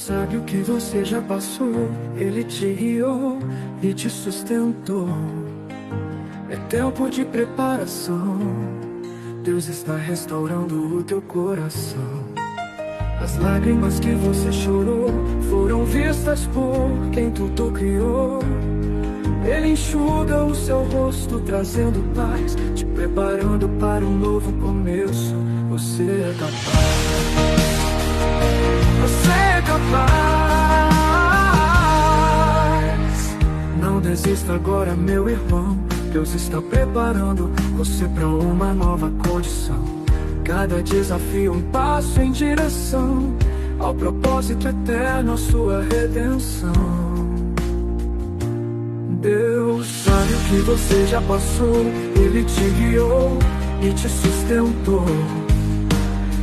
sabe o que você já passou. Ele te guiou e te sustentou. É tempo de preparação. Deus está restaurando o teu coração. As lágrimas que você chorou foram vistas por quem tudo criou. Ele enxuga o seu rosto, trazendo paz, te preparando para um novo começo. Você é capaz. Você é capaz. Não desista agora, meu irmão. Deus está preparando você para uma nova condição. Cada desafio um passo em direção ao propósito eterno, a sua redenção. Deus sabe o que você já passou. Ele te guiou e te sustentou.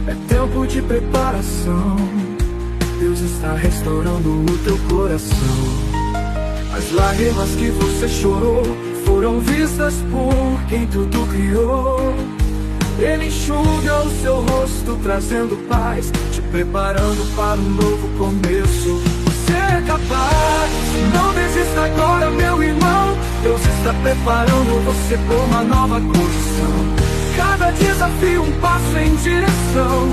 É tempo de preparação. Deus está restaurando o teu coração. As lágrimas que você chorou foram vistas por quem tudo criou. Ele enxuga o seu rosto, trazendo paz, te preparando para um novo começo. Você é capaz. Não desista agora, meu irmão. Deus está preparando você por uma nova condição. Cada desafio um passo em direção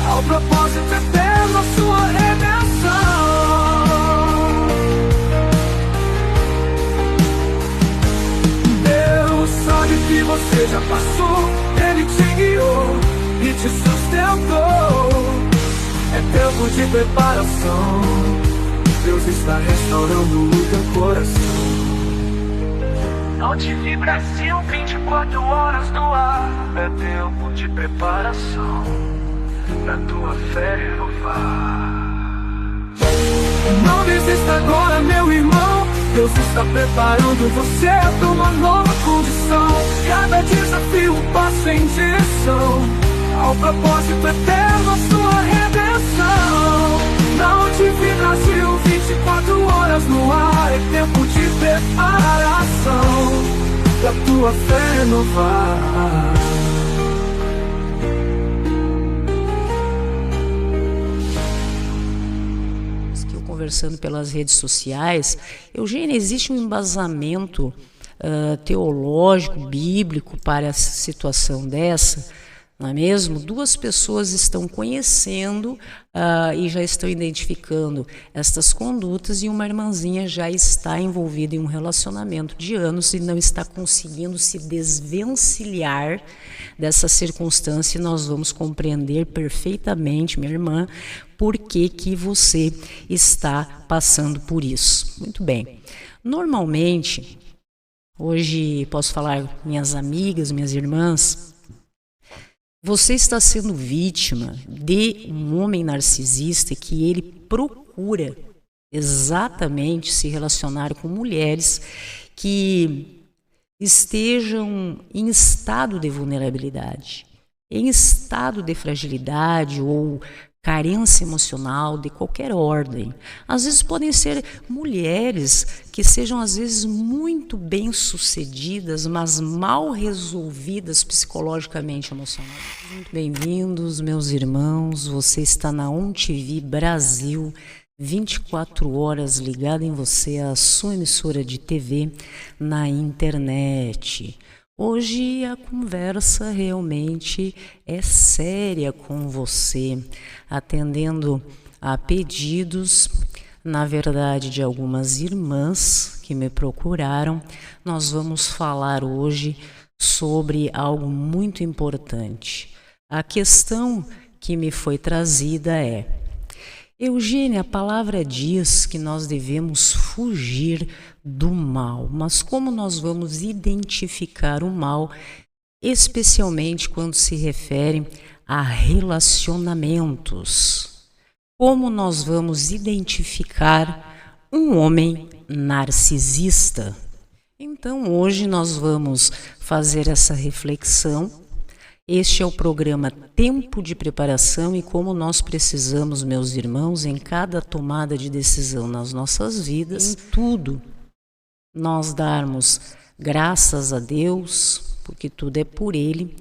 ao propósito eterno, a sua redenção. Deus sabe o que você já passou. Ele te guiou e te sustentou. É tempo de preparação. Deus está restaurando o teu coração. Notive Brasil, 24 horas no ar. É tempo de preparação pra tua fé renovar. Não desista agora, meu irmão. Deus está preparando você para uma nova condição. Cada desafio um passo em direção ao propósito eterno, a sua redenção. Na UTV Brasil, 24 horas no ar. É tempo de preparação pra tua fé renovar. Conversando pelas redes sociais, Eugênia, existe um embasamento teológico, bíblico para essa situação dessa, não é mesmo? Duas pessoas estão conhecendo e já estão identificando estas condutas, e uma irmãzinha já está envolvida em um relacionamento de anos e não está conseguindo se desvencilhar dessa circunstância. E nós vamos compreender perfeitamente, minha irmã, por que que você está passando por isso. Muito bem. Normalmente, hoje posso falar minhas amigas, minhas irmãs, você está sendo vítima de um homem narcisista que ele procura exatamente se relacionar com mulheres que estejam em estado de vulnerabilidade, em estado de fragilidade ou carência emocional de qualquer ordem. Às vezes podem ser mulheres que sejam às vezes muito bem sucedidas, mas mal resolvidas psicologicamente, emocionalmente. Muito bem-vindos, meus irmãos. Você está na OnTV Brasil, 24 horas ligada em você, a sua emissora de TV na internet. Hoje a conversa realmente é séria com você, atendendo a pedidos, na verdade, de algumas irmãs que me procuraram. Nós vamos falar hoje sobre algo muito importante. A questão que me foi trazida é: Eugênia, a palavra diz que nós devemos fugir do mal, mas como nós vamos identificar o mal, especialmente quando se refere a relacionamentos? Como nós vamos identificar um homem narcisista? Então, hoje nós vamos fazer essa reflexão. Este é o programa Tempo de Preparação, e como nós precisamos, meus irmãos, em cada tomada de decisão nas nossas vidas, em tudo, nós darmos graças a Deus, porque tudo é por Ele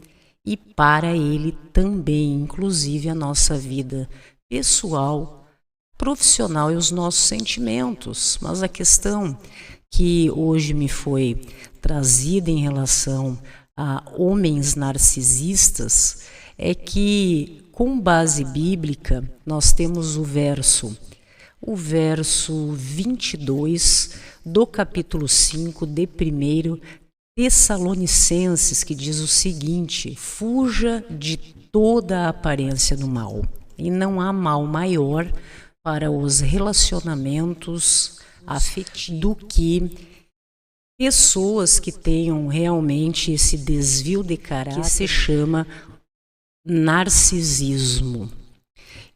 e para Ele também, inclusive a nossa vida pessoal, profissional e os nossos sentimentos. Mas a questão que hoje me foi trazida em relação a homens narcisistas é que, com base bíblica, nós temos o verso 22 do capítulo 5 de 1 Tessalonicenses, que diz o seguinte: fuja de toda a aparência do mal, e não há mal maior para os relacionamentos afetivos do que pessoas que tenham realmente esse desvio de caráter, que se chama narcisismo.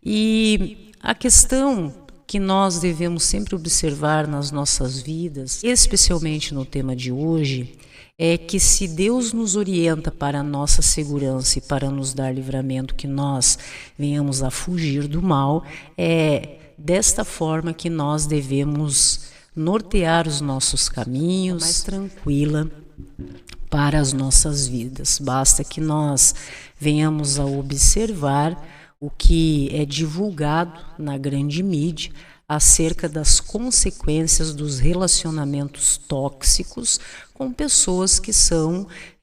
E a questão que nós devemos sempre observar nas nossas vidas, especialmente no tema de hoje, é que se Deus nos orienta para a nossa segurança e para nos dar livramento, que nós venhamos a fugir do mal, é desta forma que nós devemos nortear os nossos caminhos mais tranquila para as nossas vidas. Basta que nós venhamos a observar o que é divulgado na grande mídia acerca das consequências dos relacionamentos tóxicos com pessoas que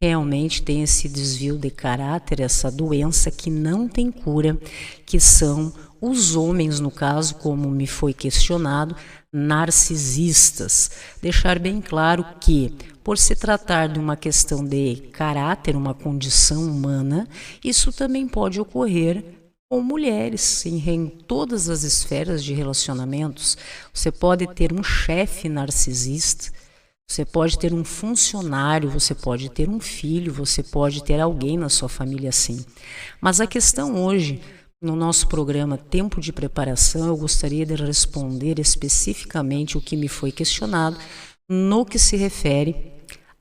realmente têm esse desvio de caráter, essa doença que não tem cura, que são os homens, no caso, como me foi questionado, narcisistas. Deixar bem claro que, por se tratar de uma questão de caráter, uma condição humana, isso também pode ocorrer com mulheres, em todas as esferas de relacionamentos. Você pode ter um chefe narcisista, você pode ter um funcionário, você pode ter um filho, você pode ter alguém na sua família assim. Mas a questão hoje, no nosso programa Tempo de Preparação, eu gostaria de responder especificamente o que me foi questionado no que se refere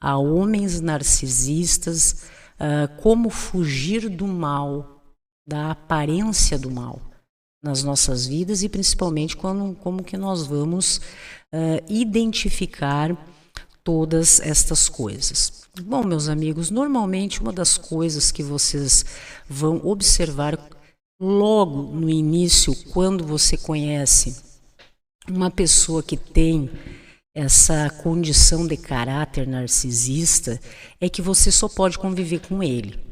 a homens narcisistas, como fugir do mal, da aparência do mal nas nossas vidas, e principalmente como que nós vamos identificar todas estas coisas. Bom, meus amigos, normalmente uma das coisas que vocês vão observar logo no início, quando você conhece uma pessoa que tem essa condição de caráter narcisista, é que você só pode conviver com ele.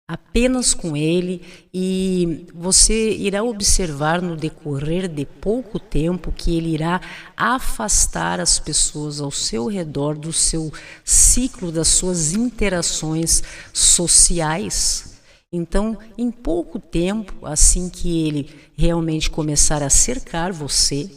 Apenas com ele, e você irá observar no decorrer de pouco tempo que ele irá afastar as pessoas ao seu redor do seu ciclo, das suas interações sociais. Então, em pouco tempo, assim que ele realmente começar a cercar você,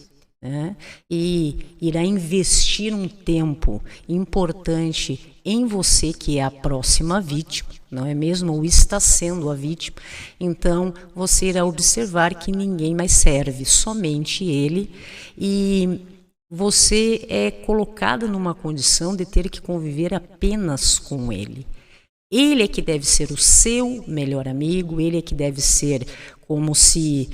e irá investir um tempo importante em você, que é a próxima vítima, não é mesmo? Ou está sendo a vítima. Então, você irá observar que ninguém mais serve, somente ele, e você é colocada numa condição de ter que conviver apenas com ele. Ele é que deve ser o seu melhor amigo, ele é que deve ser como se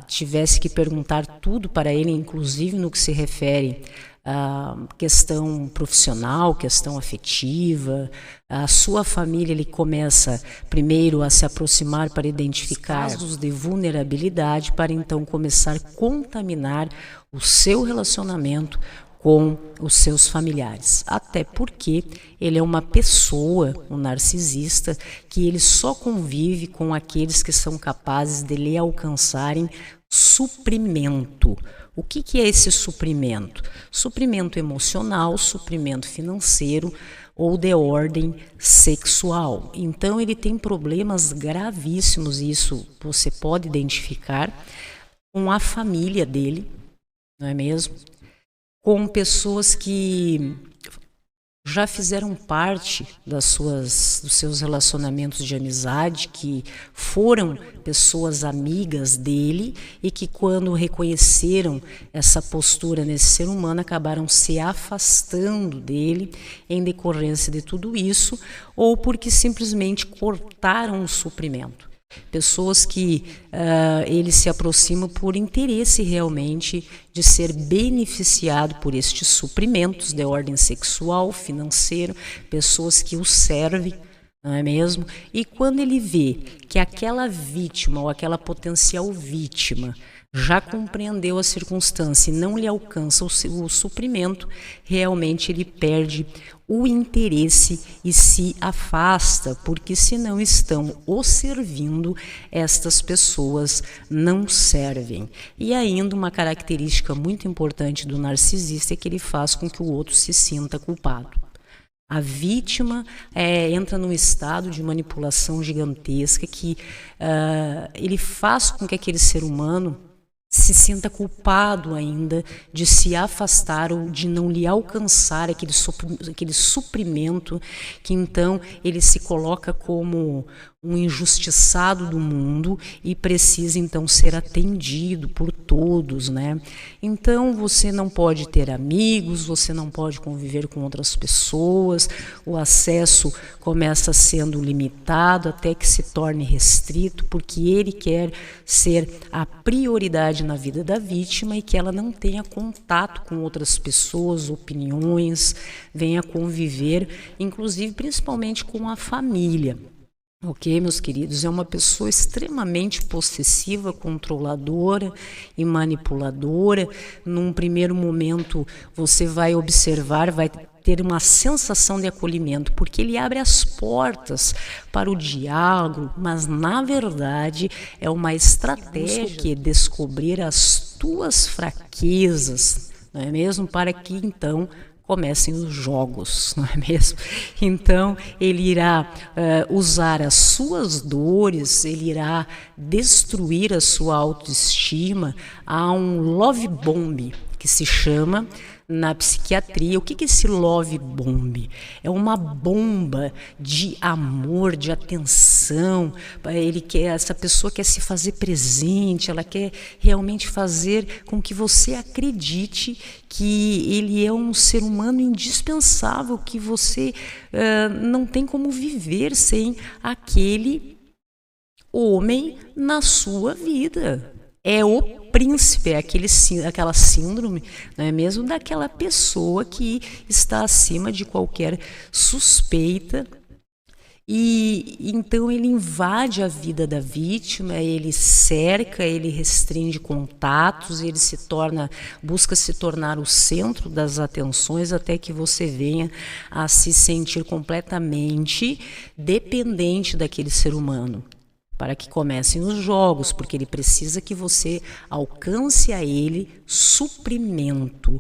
tivesse que perguntar tudo para ele, inclusive no que se refere à questão profissional, questão afetiva. A sua família, ele começa primeiro a se aproximar para identificar casos de vulnerabilidade, para então começar a contaminar o seu relacionamento com os seus familiares, até porque ele é uma pessoa, um narcisista, que ele só convive com aqueles que são capazes de lhe alcançarem suprimento. O que é esse suprimento? Suprimento emocional, suprimento financeiro ou de ordem sexual. Então ele tem problemas gravíssimos, e isso você pode identificar com a família dele, não é mesmo? Com pessoas que já fizeram parte dos seus relacionamentos de amizade, que foram pessoas amigas dele e que, quando reconheceram essa postura nesse ser humano, acabaram se afastando dele em decorrência de tudo isso, ou porque simplesmente cortaram o suprimento. Pessoas que ele se aproxima por interesse realmente de ser beneficiado por estes suprimentos de ordem sexual, financeiro, pessoas que o servem, não é mesmo? E quando ele vê que aquela vítima ou aquela potencial vítima já compreendeu a circunstância e não lhe alcança o suprimento, realmente ele perde o interesse e se afasta, porque se não estão o servindo, estas pessoas não servem. E ainda uma característica muito importante do narcisista é que ele faz com que o outro se sinta culpado. A vítima entra num estado de manipulação gigantesca que ele faz com que aquele ser humano se sinta culpado ainda de se afastar ou de não lhe alcançar aquele suprimento, que então ele se coloca como um injustiçado do mundo e precisa então ser atendido por todos, né? Então você não pode ter amigos, você não pode conviver com outras pessoas, o acesso começa sendo limitado até que se torne restrito, porque ele quer ser a prioridade na vida da vítima e que ela não tenha contato com outras pessoas, opiniões, venha conviver, inclusive principalmente com a família. Ok, meus queridos, é uma pessoa extremamente possessiva, controladora e manipuladora. Num primeiro momento você vai observar, vai ter uma sensação de acolhimento, porque ele abre as portas para o diálogo, mas na verdade é uma estratégia que é descobrir as tuas fraquezas, não é mesmo? Para que então comecem os jogos, não é mesmo? Então, ele irá usar as suas dores, ele irá destruir a sua autoestima. Há um love bomb que se chama na psiquiatria. O que é esse love bomb? É uma bomba de amor, de atenção. Essa pessoa quer se fazer presente, ela quer realmente fazer com que você acredite que ele é um ser humano indispensável, que você não tem como viver sem aquele homem na sua vida. É o príncipe, é aquela síndrome, não é mesmo, daquela pessoa que está acima de qualquer suspeita. E então ele invade a vida da vítima, ele cerca, ele restringe contatos, ele busca se tornar o centro das atenções, até que você venha a se sentir completamente dependente daquele ser humano, para que comecem os jogos, porque ele precisa que você alcance a ele suprimento.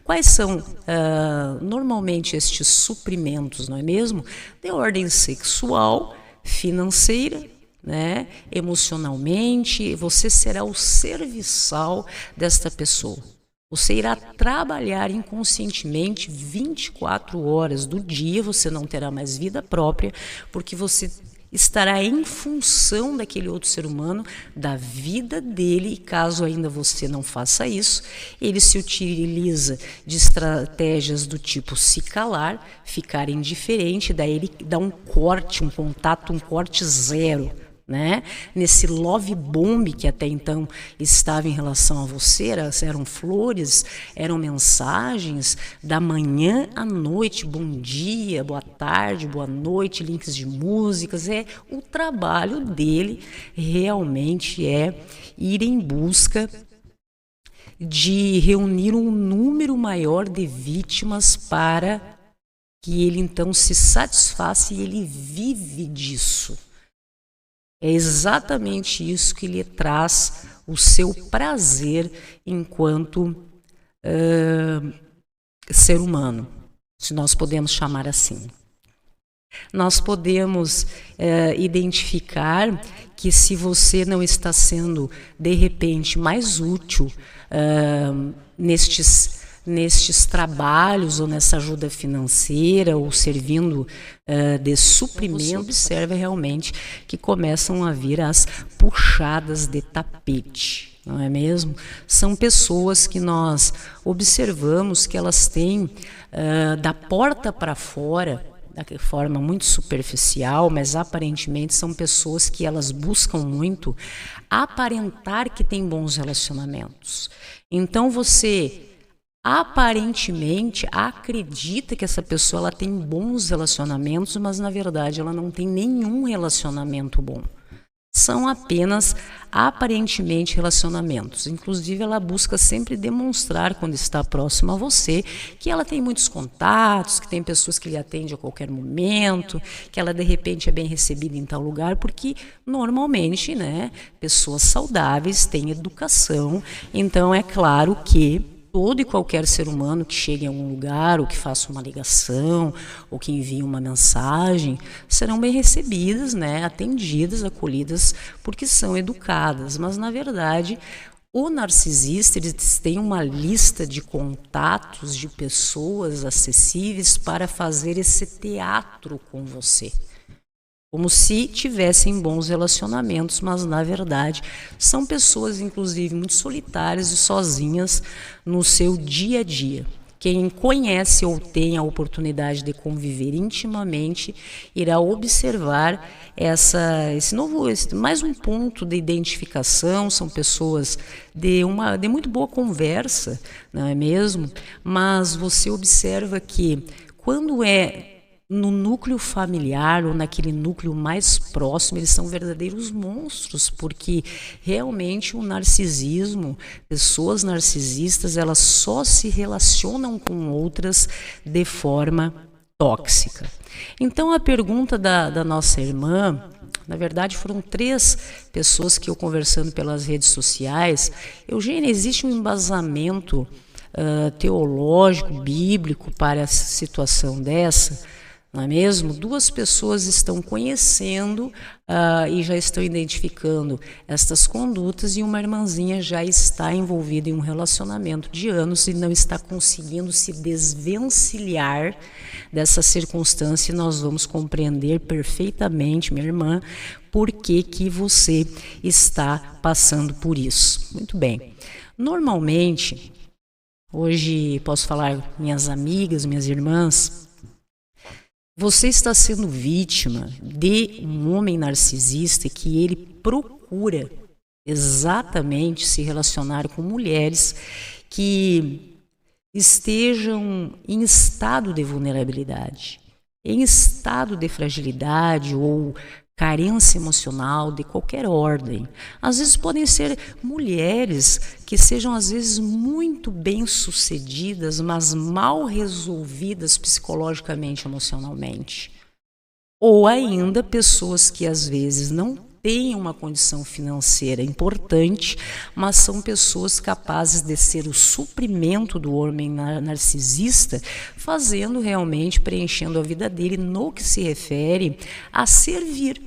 Quais são normalmente estes suprimentos, não é mesmo? De ordem sexual, financeira, né? Emocionalmente, você será o serviçal desta pessoa. Você irá trabalhar inconscientemente 24 horas do dia, você não terá mais vida própria, porque você estará em função daquele outro ser humano, da vida dele, e caso ainda você não faça isso, ele se utiliza de estratégias do tipo se calar, ficar indiferente, daí ele dá um corte, um contato, um corte zero, né? Nesse love bomb que até então estava em relação a você, eram flores, eram mensagens da manhã à noite, bom dia, boa tarde, boa noite, links de músicas. O trabalho dele realmente é ir em busca de reunir um número maior de vítimas para que ele então se satisfaça, e ele vive disso. É exatamente isso que lhe traz o seu prazer enquanto ser humano, se nós podemos chamar assim. Nós podemos identificar que se você não está sendo, de repente, mais útil nestes trabalhos ou nessa ajuda financeira ou servindo de suprimento, observa realmente que começam a vir as puxadas de tapete, não é mesmo? São pessoas que nós observamos que elas têm da porta para fora, de forma muito superficial, mas aparentemente são pessoas que elas buscam muito aparentar que tem bons relacionamentos. Então você aparentemente acredita que essa pessoa ela tem bons relacionamentos, mas na verdade ela não tem nenhum relacionamento bom. são apenas aparentemente relacionamentos. Inclusive, ela busca sempre demonstrar, quando está próxima a você, que ela tem muitos contatos, que tem pessoas que lhe atendem a qualquer momento, que ela de repente é bem recebida em tal lugar, porque normalmente, né, pessoas saudáveis têm educação. Então é claro que todo e qualquer ser humano que chegue em algum lugar, ou que faça uma ligação, ou que envie uma mensagem, serão bem recebidas, né, atendidas, acolhidas, porque são educadas. Mas, na verdade, o narcisista, eles têm uma lista de contatos de pessoas acessíveis para fazer esse teatro com você. Como se tivessem bons relacionamentos, mas na verdade são pessoas, inclusive, muito solitárias e sozinhas no seu dia a dia. Quem conhece ou tem a oportunidade de conviver intimamente irá observar mais um ponto de identificação. São pessoas de muito boa conversa, não é mesmo? Mas você observa que quando é no núcleo familiar ou naquele núcleo mais próximo, eles são verdadeiros monstros, porque realmente o narcisismo, pessoas narcisistas, elas só se relacionam com outras de forma tóxica. Então a pergunta da nossa irmã, na verdade foram 3 pessoas que eu conversando pelas redes sociais. Eugênia, existe um embasamento teológico, bíblico para a situação dessa? Não é mesmo? 2 pessoas estão conhecendo e já estão identificando estas condutas, e uma irmãzinha já está envolvida em um relacionamento de anos e não está conseguindo se desvencilhar dessa circunstância. E nós vamos compreender perfeitamente, minha irmã, por que você está passando por isso. Muito bem. Normalmente, hoje posso falar minhas amigas, minhas irmãs, você está sendo vítima de um homem narcisista que ele procura exatamente se relacionar com mulheres que estejam em estado de vulnerabilidade, em estado de fragilidade ou carência emocional de qualquer ordem. Às vezes podem ser mulheres que sejam às vezes muito bem-sucedidas, mas mal resolvidas psicologicamente, emocionalmente. Ou ainda pessoas que às vezes não têm uma condição financeira importante, mas são pessoas capazes de ser o suprimento do homem narcisista, fazendo realmente, preenchendo a vida dele no que se refere a servir,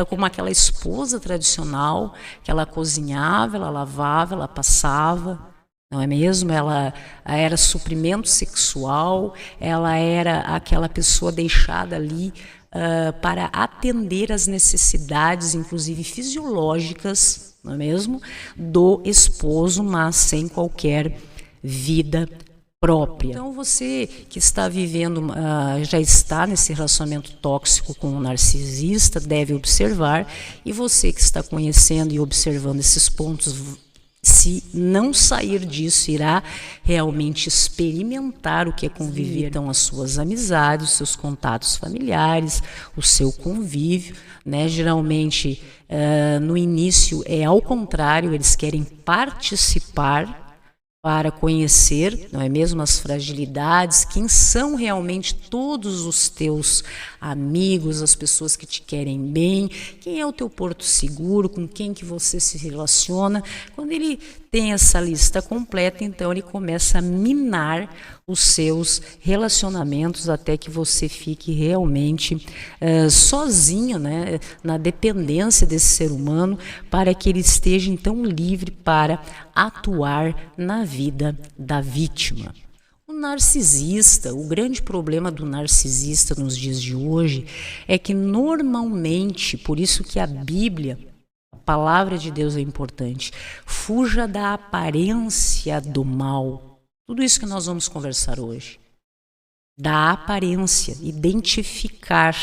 como aquela esposa tradicional, que ela cozinhava, ela lavava, ela passava, não é mesmo? Ela era suprimento sexual, ela era aquela pessoa deixada ali para atender às necessidades, inclusive fisiológicas, não é mesmo, do esposo, mas sem qualquer vida própria. Então você que está vivendo, já está nesse relacionamento tóxico com um narcisista, deve observar, e você que está conhecendo e observando esses pontos, se não sair disso, irá realmente experimentar o que é conviver. Então, as suas amizades, os seus contatos familiares, o seu convívio, né? Geralmente, no início é ao contrário, eles querem participar para conhecer, não é mesmo, as fragilidades, quem são realmente todos os teus amigos, as pessoas que te querem bem, quem é o teu porto seguro, com quem que você se relaciona. Quando ele tem essa lista completa, então ele começa a minar os seus relacionamentos até que você fique realmente sozinho, né, na dependência desse ser humano, para que ele esteja então livre para atuar na vida da vítima. O narcisista, o grande problema do narcisista nos dias de hoje é que normalmente, por isso que a Bíblia, a palavra de Deus é importante, fuja da aparência do mal. Tudo isso que nós vamos conversar hoje. Da aparência, identificar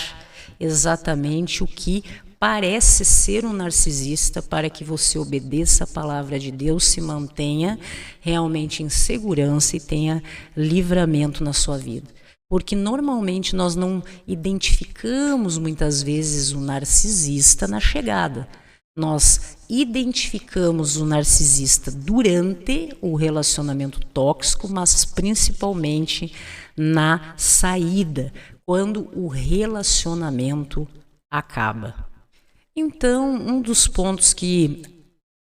exatamente o que parece ser um narcisista, para que você obedeça a palavra de Deus, se mantenha realmente em segurança e tenha livramento na sua vida. Porque normalmente nós não identificamos muitas vezes o narcisista na chegada. Nós identificamos o narcisista durante o relacionamento tóxico, mas principalmente na saída, quando o relacionamento acaba. Então, um dos pontos que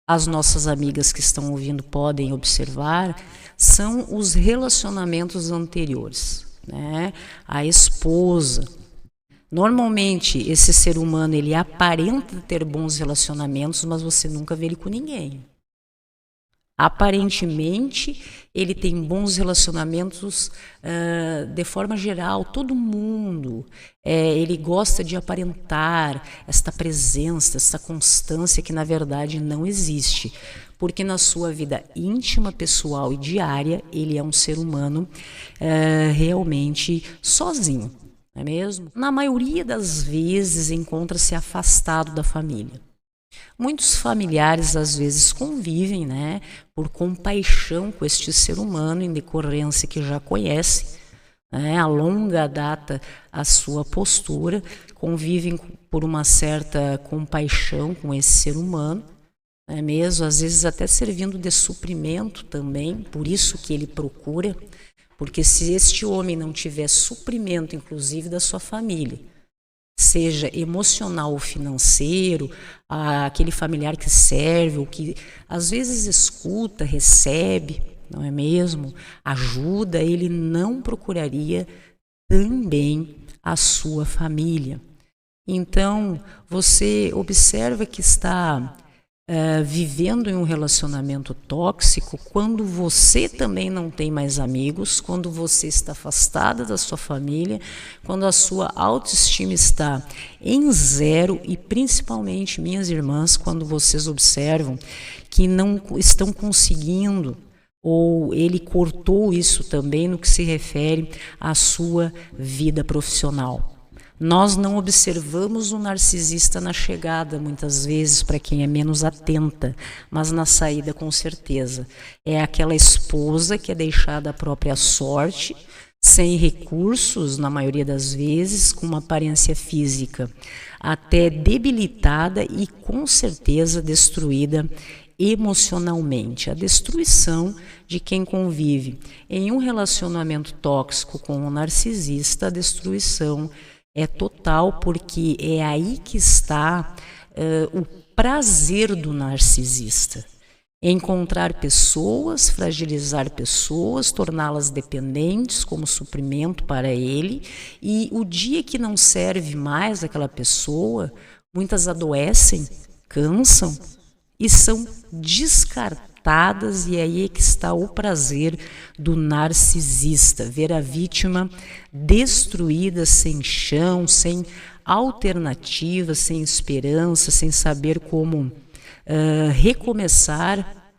as nossas amigas que estão ouvindo podem observar são os relacionamentos anteriores, né? A esposa. Normalmente, esse ser humano, ele aparenta ter bons relacionamentos, mas você nunca vê ele com ninguém. Aparentemente, ele tem bons relacionamentos de forma geral, todo mundo. Ele gosta de aparentar esta presença, essa constância que, na verdade, não existe. Porque na sua vida íntima, pessoal e diária, ele é um ser humano realmente sozinho, não é mesmo? Na maioria das vezes, encontra-se afastado da família. Muitos familiares às vezes convivem, né, por compaixão com este ser humano, em decorrência que já conhece, né, a longa data a sua postura, convivem por uma certa compaixão com esse ser humano, não é mesmo? Às vezes até servindo de suprimento também, por isso que ele procura, porque se este homem não tiver suprimento, inclusive da sua família, seja emocional ou financeiro, aquele familiar que serve, ou que às vezes escuta, recebe, não é mesmo? Ajuda, ele não procuraria também a sua família. Então, você observa que está vivendo em um relacionamento tóxico quando você também não tem mais amigos, quando você está afastada da sua família, quando a sua autoestima está em zero e principalmente, minhas irmãs, quando vocês observam que não estão conseguindo, ou ele cortou isso também no que se refere à sua vida profissional. Nós não observamos o narcisista na chegada, muitas vezes, para quem é menos atenta, mas na saída, com certeza. É aquela esposa que é deixada à própria sorte, sem recursos, na maioria das vezes, com uma aparência física até debilitada e, com certeza, destruída emocionalmente. A destruição de quem convive em um relacionamento tóxico com um narcisista, a destruição é total, porque é aí que está o prazer do narcisista. Encontrar pessoas, fragilizar pessoas, torná-las dependentes como suprimento para ele, e o dia que não serve mais aquela pessoa, muitas adoecem, cansam e são descartadas, e aí é que está o prazer do narcisista, ver a vítima destruída, sem chão, sem alternativa, sem esperança, sem saber como recomeçar,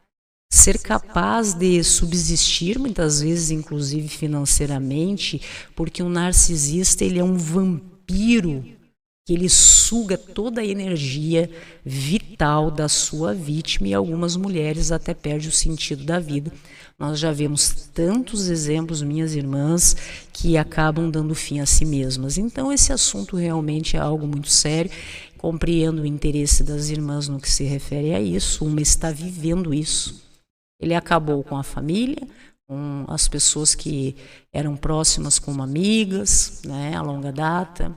ser capaz de subsistir, muitas vezes inclusive financeiramente, porque o narcisista, ele é um vampiro, que ele suga toda a energia vital da sua vítima, e algumas mulheres até perdem o sentido da vida. Nós já vemos tantos exemplos, minhas irmãs, que acabam dando fim a si mesmas. Então esse assunto realmente é algo muito sério. Compreendo o interesse das irmãs no que se refere a isso. Uma está vivendo isso. Ele acabou com a família, com as pessoas que eram próximas como amigas, né, a longa data.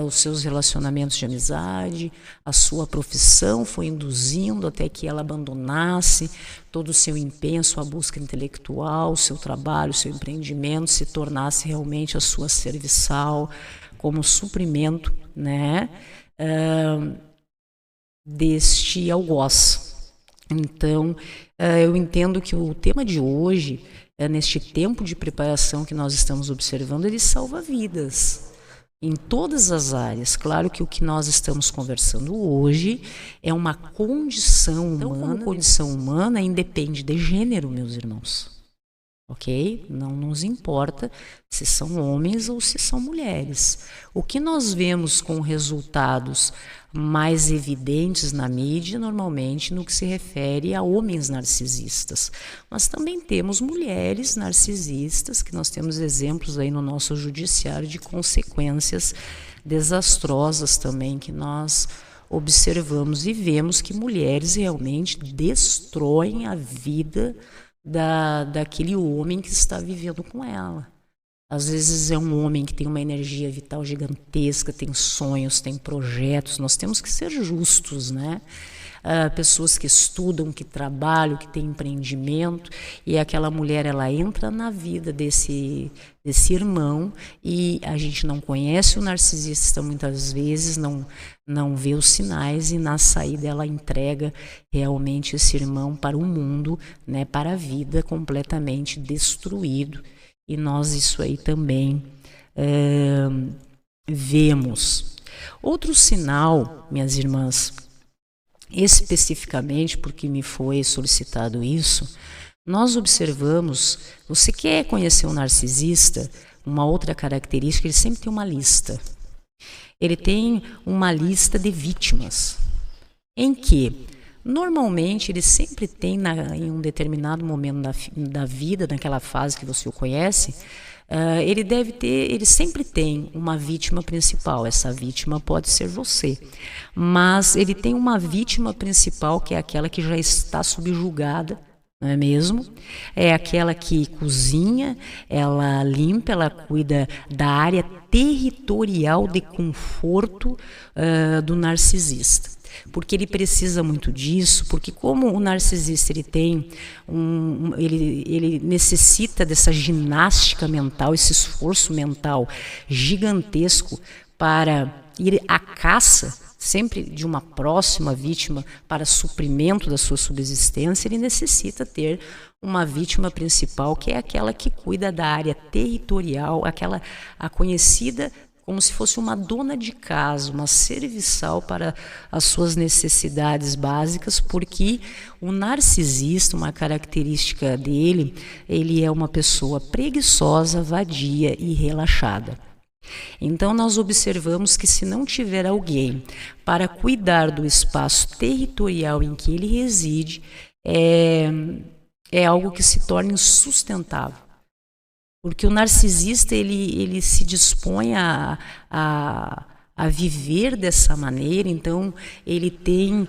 Os seus relacionamentos de amizade, a sua profissão foi induzindo até que ela abandonasse todo o seu empenho, sua busca intelectual, o seu trabalho, o seu empreendimento, se tornasse realmente a sua serviçal, como suprimento, né, deste algoz. Então, eu entendo que o tema de hoje, neste tempo de preparação que nós estamos observando, ele salva vidas. Em todas as áreas. Claro que o que nós estamos conversando hoje é uma condição humana. Então, condição humana independe de gênero, meus irmãos. ok? Não nos importa se são homens ou se são mulheres. O que nós vemos com resultados mais evidentes na mídia, normalmente no que se refere a homens narcisistas. Mas também temos mulheres narcisistas, que nós temos exemplos aí no nosso judiciário de consequências desastrosas também que nós observamos e vemos que mulheres realmente destroem a vida daquele homem que está vivendo com ela. Às vezes é um homem que tem uma energia vital gigantesca, tem sonhos, tem projetos. Nós temos que ser justos, né? Pessoas que estudam, que trabalham, que têm empreendimento, e aquela mulher, ela entra na vida desse irmão, e a gente não conhece o narcisista muitas vezes, não vê os sinais, e na saída ela entrega realmente esse irmão para o mundo, né, para a vida, completamente destruído. E nós isso aí também vemos. Outro sinal, minhas irmãs, especificamente porque me foi solicitado isso, nós observamos, você quer conhecer um narcisista, uma outra característica, ele sempre tem uma lista. Ele tem uma lista de vítimas, em que normalmente ele sempre tem, em um determinado momento da vida, naquela fase que você o conhece, ele sempre tem uma vítima principal. Essa vítima pode ser você, mas ele tem uma vítima principal que é aquela que já está subjugada, não é mesmo? É aquela que cozinha, ela limpa, ela cuida da área territorial de conforto do narcisista. Porque ele precisa muito disso, porque como o narcisista ele tem ele necessita dessa ginástica mental, esse esforço mental gigantesco para ir à caça sempre de uma próxima vítima para suprimento da sua subsistência, ele necessita ter uma vítima principal, que é aquela que cuida da área territorial, a conhecida como se fosse uma dona de casa, uma serviçal para as suas necessidades básicas, porque o narcisista, uma característica dele, ele é uma pessoa preguiçosa, vadia e relaxada. Então nós observamos que se não tiver alguém para cuidar do espaço territorial em que ele reside, é algo que se torna insustentável. Porque o narcisista ele se dispõe a viver dessa maneira, então ele tem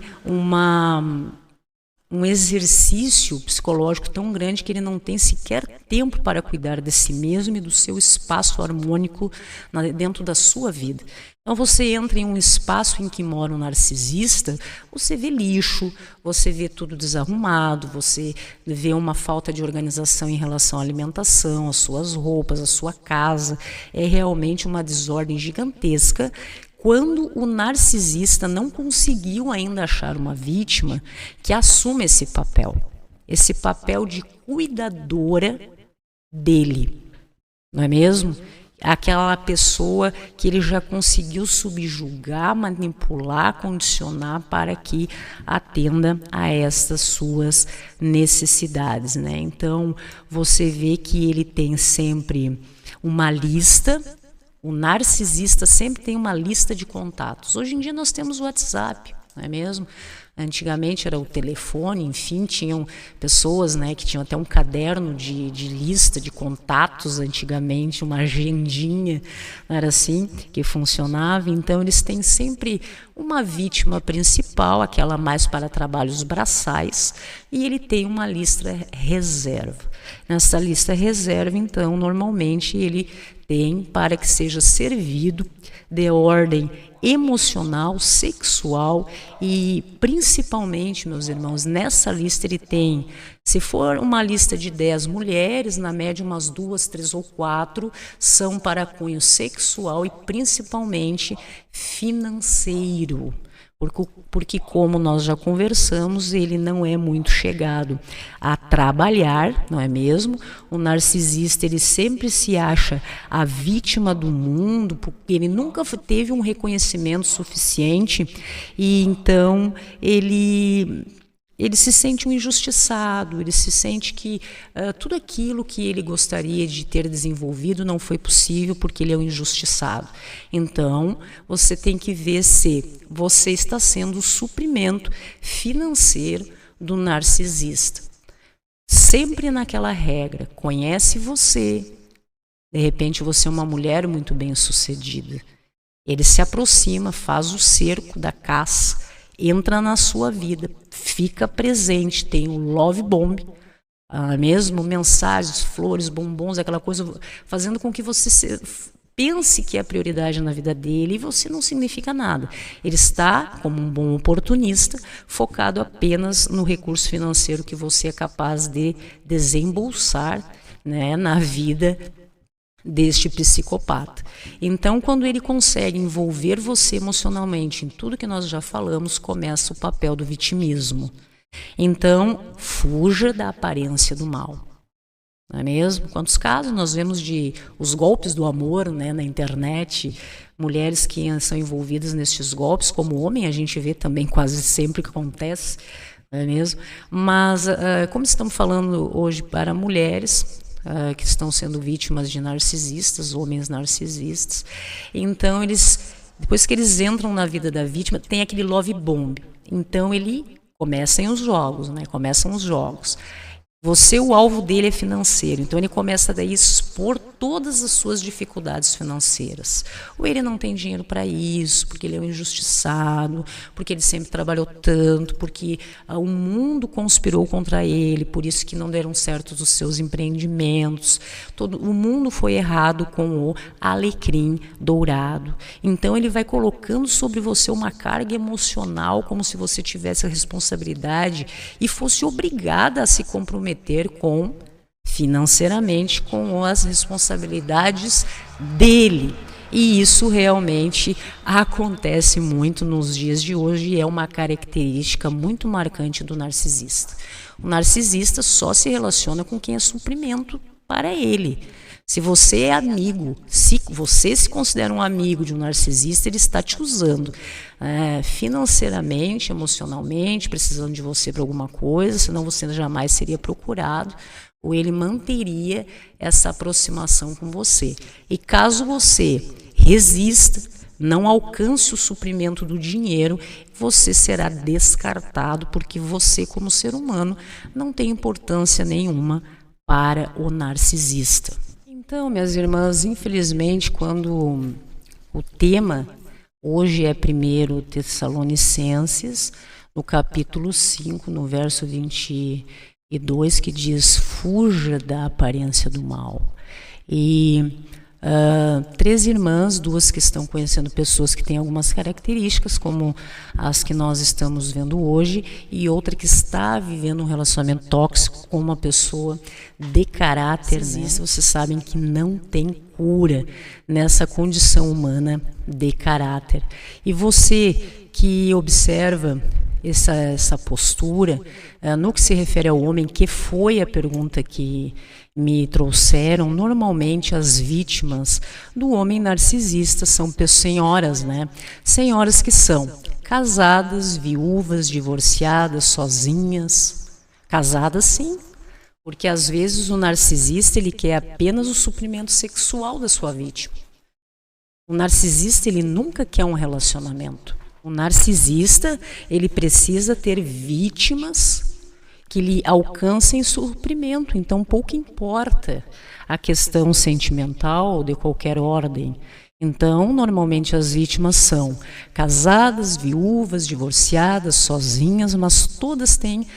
um exercício psicológico tão grande que ele não tem sequer tempo para cuidar de si mesmo e do seu espaço harmônico dentro da sua vida. Então você entra em um espaço em que mora um narcisista, você vê lixo, você vê tudo desarrumado, você vê uma falta de organização em relação à alimentação, às suas roupas, à sua casa. É realmente uma desordem gigantesca. Quando o narcisista não conseguiu ainda achar uma vítima que assuma esse papel de cuidadora dele, não é mesmo? Aquela pessoa que ele já conseguiu subjugar, manipular, condicionar para que atenda a estas suas necessidades, né? Então, você vê que ele tem sempre uma lista. O narcisista sempre tem uma lista de contatos. Hoje em dia nós temos o WhatsApp, não é mesmo? Antigamente era o telefone, enfim, tinham pessoas, né, que tinham até um caderno de lista de contatos antigamente, uma agendinha, não era assim que funcionava. Então eles têm sempre uma vítima principal, aquela mais para trabalhos braçais, e ele tem uma lista reserva. Nessa lista reserva, então, normalmente ele tem para que seja servido de ordem emocional, sexual e principalmente, meus irmãos, nessa lista ele tem, se for uma lista de 10 mulheres, na média umas 2, 3 ou 4 são para cunho sexual e principalmente financeiro. Porque como nós já conversamos, ele não é muito chegado a trabalhar, não é mesmo? O narcisista, ele sempre se acha a vítima do mundo, porque ele nunca teve um reconhecimento suficiente, e então ele ele se sente um injustiçado, ele se sente que tudo aquilo que ele gostaria de ter desenvolvido não foi possível porque ele é um injustiçado. Então, você tem que ver se você está sendo o suprimento financeiro do narcisista. Sempre naquela regra, conhece você, de repente você é uma mulher muito bem-sucedida. Ele se aproxima, faz o cerco da caça, entra na sua vida, fica presente, tem o love bomb, mesmo mensagens, flores, bombons, aquela coisa, fazendo com que você pense que é a prioridade na vida dele e você não significa nada. Ele está, como um bom oportunista, focado apenas no recurso financeiro que você é capaz de desembolsar, né, na vida deste psicopata. Então, quando ele consegue envolver você emocionalmente em tudo que nós já falamos, começa o papel do vitimismo. Então, fuja da aparência do mal. Não é mesmo? Quantos casos nós vemos de os golpes do amor, né, na internet, mulheres que são envolvidas nestes golpes, como homem a gente vê também quase sempre que acontece, não é mesmo? Mas, como estamos falando hoje para mulheres, que estão sendo vítimas de narcisistas, homens narcisistas. Então, depois que eles entram na vida da vítima, tem aquele love bomb. Então, começam os jogos, né? Começam os jogos. O alvo dele é financeiro, então ele começa daí a expor todas as suas dificuldades financeiras. Ou ele não tem dinheiro para isso, porque ele é um injustiçado, porque ele sempre trabalhou tanto, porque o mundo conspirou contra ele, por isso que não deram certo os seus empreendimentos. O mundo foi errado com o alecrim dourado. Então ele vai colocando sobre você uma carga emocional, como se você tivesse a responsabilidade e fosse obrigada a se comprometer financeiramente com as responsabilidades dele. E isso realmente acontece muito nos dias de hoje e é uma característica muito marcante do narcisista. O narcisista só se relaciona com quem é suprimento para ele. Se você é amigo, se você se considera um amigo de um narcisista, ele está te usando financeiramente, emocionalmente, precisando de você para alguma coisa, senão você jamais seria procurado, ou ele manteria essa aproximação com você. E caso você resista, não alcance o suprimento do dinheiro, você será descartado, porque você, como ser humano, não tem importância nenhuma para o narcisista. Então, minhas irmãs, infelizmente, quando o tema hoje é 1 Tessalonicenses, no capítulo 5, no verso 22, que diz: fuja da aparência do mal. E 3 irmãs, 2 que estão conhecendo pessoas que têm algumas características, como as que nós estamos vendo hoje, e outra que está vivendo um relacionamento tóxico com uma pessoa de caráter, né? Vocês sabem que não tem cura nessa condição humana de caráter. E você que observa essa postura, no que se refere ao homem, que foi a pergunta que me trouxeram, normalmente as vítimas do homem narcisista são senhoras, né? Senhoras que são casadas, viúvas, divorciadas, sozinhas. Casadas, sim, porque às vezes o narcisista ele quer apenas o suprimento sexual da sua vítima. O narcisista ele nunca quer um relacionamento. O narcisista ele precisa ter vítimas que lhe alcancem suprimento, então pouco importa a questão sentimental ou de qualquer ordem. Então, normalmente as vítimas são casadas, viúvas, divorciadas, sozinhas, mas todas têm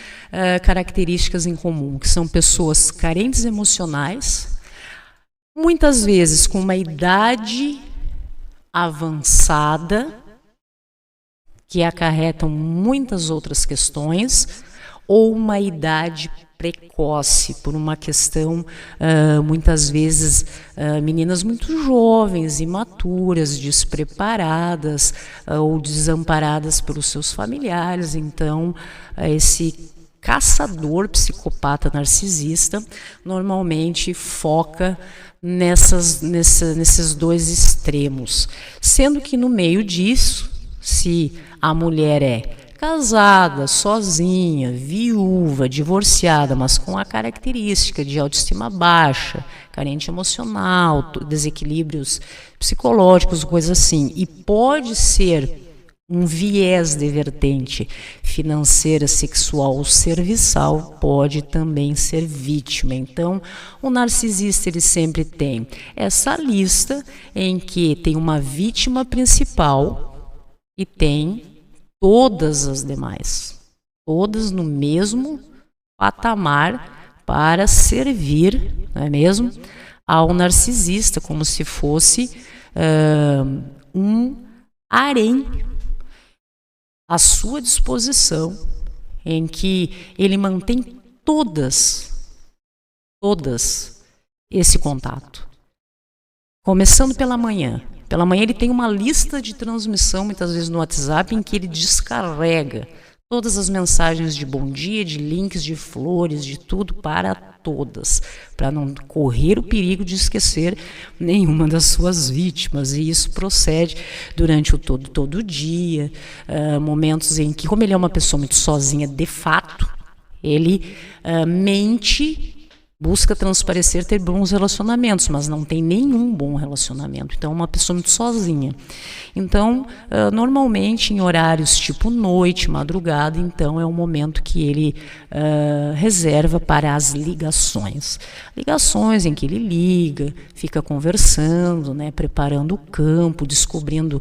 características em comum, que são pessoas carentes emocionais, muitas vezes com uma idade avançada, que acarretam muitas outras questões, ou uma idade precoce, por uma questão, muitas vezes, meninas muito jovens, imaturas, despreparadas ou desamparadas pelos seus familiares. Então, esse caçador psicopata narcisista normalmente foca nesses dois extremos, sendo que no meio disso, se a mulher é casada, sozinha, viúva, divorciada, mas com a característica de autoestima baixa, carente emocional, desequilíbrios psicológicos, coisas assim, e pode ser um viés de vertente financeira, sexual ou serviçal, pode também ser vítima. Então, o narcisista ele sempre tem essa lista em que tem uma vítima principal e tem todas as demais, todas no mesmo patamar para servir, não é mesmo, ao narcisista, como se fosse um harém à sua disposição, em que ele mantém todas esse contato. Começando pela manhã. Pela manhã ele tem uma lista de transmissão, muitas vezes no WhatsApp, em que ele descarrega todas as mensagens de bom dia, de links, de flores, de tudo para todas, para não correr o perigo de esquecer nenhuma das suas vítimas. E isso procede durante o todo o dia, momentos em que, como ele é uma pessoa muito sozinha de fato, ele mente, busca transparecer ter bons relacionamentos, mas não tem nenhum bom relacionamento. Então, é uma pessoa muito sozinha. Então, normalmente, em horários tipo noite, madrugada, então é o momento que ele reserva para as ligações. Ligações em que ele liga, fica conversando, né, preparando o campo, descobrindo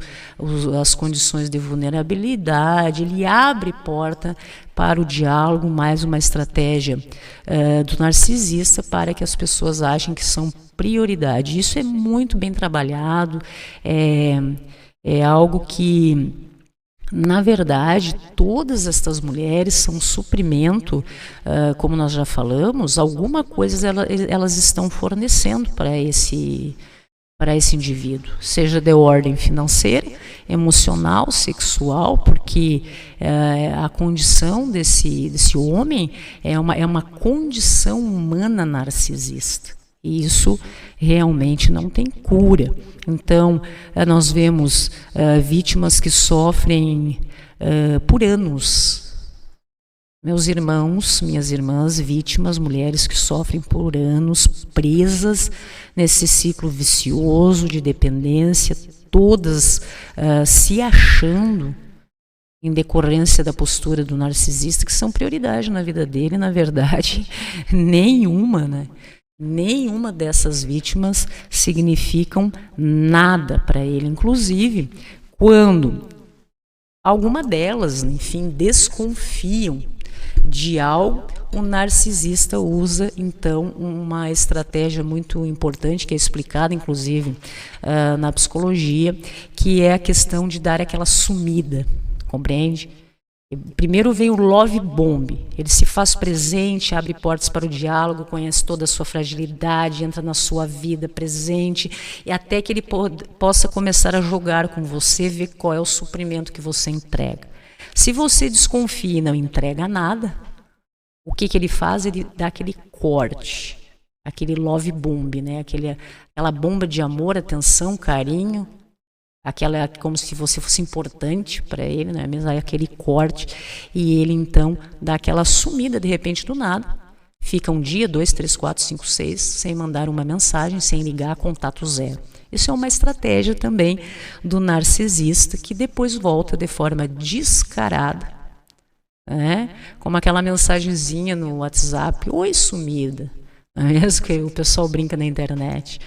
as condições de vulnerabilidade, ele abre porta para o diálogo, mais uma estratégia do narcisista para que as pessoas achem que são prioridade. Isso é muito bem trabalhado, é algo que, na verdade, todas estas mulheres são suprimento, como nós já falamos, alguma coisa elas estão fornecendo para esse indivíduo, seja de ordem financeira, emocional, sexual, porque a condição desse homem é uma condição humana narcisista. E isso realmente não tem cura. Então, nós vemos vítimas que sofrem por anos. Meus irmãos, minhas irmãs, vítimas, mulheres que sofrem por anos, presas nesse ciclo vicioso de dependência, todas se achando, em decorrência da postura do narcisista, que são prioridade na vida dele. Na verdade, nenhuma dessas vítimas significam nada para ele. Inclusive, quando alguma delas, enfim, desconfiam de algo, o narcisista usa, então, uma estratégia muito importante, que é explicada, inclusive, na psicologia, que é a questão de dar aquela sumida, compreende? Primeiro vem o love bomb, ele se faz presente, abre portas para o diálogo, conhece toda a sua fragilidade, entra na sua vida presente, e até que ele possa começar a jogar com você, ver qual é o suprimento que você entrega. Se você desconfia e não entrega nada, o que ele faz? Ele dá aquele corte, aquele love bomb, né? Aquela bomba de amor, atenção, carinho, aquela como se você fosse importante para ele, né? Mesmo aí aquele corte, e ele então dá aquela sumida de repente do nada, fica um dia, 2, 3, 4, 5, 6, sem mandar uma mensagem, sem ligar, contato zero. Isso é uma estratégia também do narcisista, que depois volta de forma descarada, né? Como aquela mensagenzinha no WhatsApp: oi, sumida, não é mesmo, que o pessoal brinca na internet.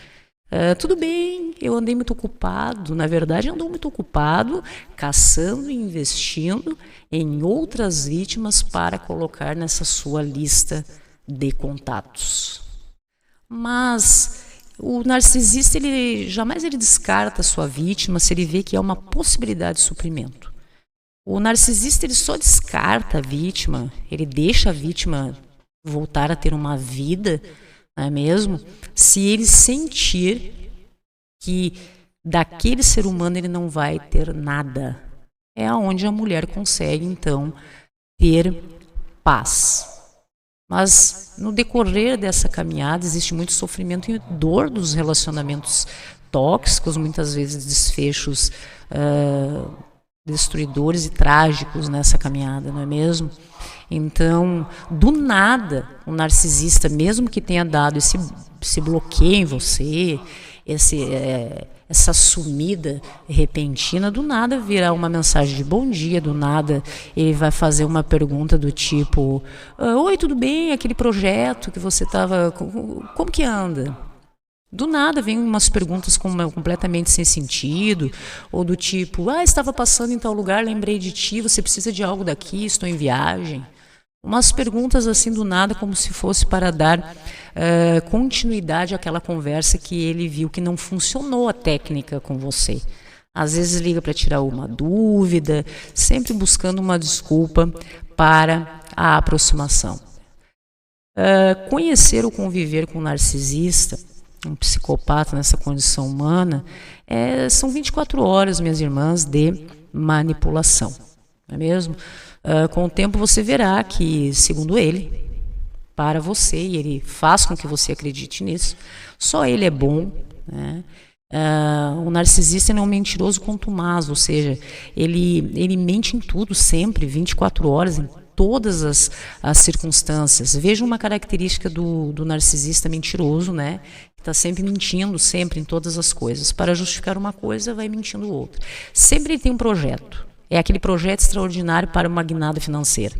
Tudo bem, eu andei muito ocupado. Na verdade, andou muito ocupado caçando e investindo em outras vítimas para colocar nessa sua lista de contatos. Mas o narcisista, jamais ele descarta a sua vítima se ele vê que é uma possibilidade de suprimento. O narcisista, ele só descarta a vítima, ele deixa a vítima voltar a ter uma vida, não é mesmo? Se ele sentir que daquele ser humano ele não vai ter nada. É onde a mulher consegue, então, ter paz. Mas no decorrer dessa caminhada existe muito sofrimento e dor dos relacionamentos tóxicos, muitas vezes desfechos destruidores e trágicos nessa caminhada, não é mesmo? Então, do nada, o narcisista, mesmo que tenha dado esse bloqueio em você, essa sumida repentina, do nada virá uma mensagem de bom dia, do nada ele vai fazer uma pergunta do tipo: oi, tudo bem? Aquele projeto que você estava... Como que anda? Do nada vem umas perguntas completamente sem sentido, ou do tipo: estava passando em tal lugar, lembrei de ti, você precisa de algo daqui, estou em viagem. Umas perguntas assim do nada, como se fosse para dar continuidade àquela conversa que ele viu que não funcionou a técnica com você. Às vezes liga para tirar uma dúvida, sempre buscando uma desculpa para a aproximação. Conhecer ou conviver com um narcisista, um psicopata nessa condição humana, são 24 horas, minhas irmãs, de manipulação, não é mesmo? Com o tempo você verá que, segundo ele, para você, e ele faz com que você acredite nisso, só ele é bom, né? O narcisista é um mentiroso contumaz, ou seja, ele mente em tudo, sempre, 24 horas, em todas as circunstâncias. Veja uma característica do narcisista mentiroso, né? Está sempre mentindo, sempre, em todas as coisas. Para justificar uma coisa, vai mentindo outra. Sempre ele tem um projeto. É aquele projeto extraordinário para uma guinada financeira.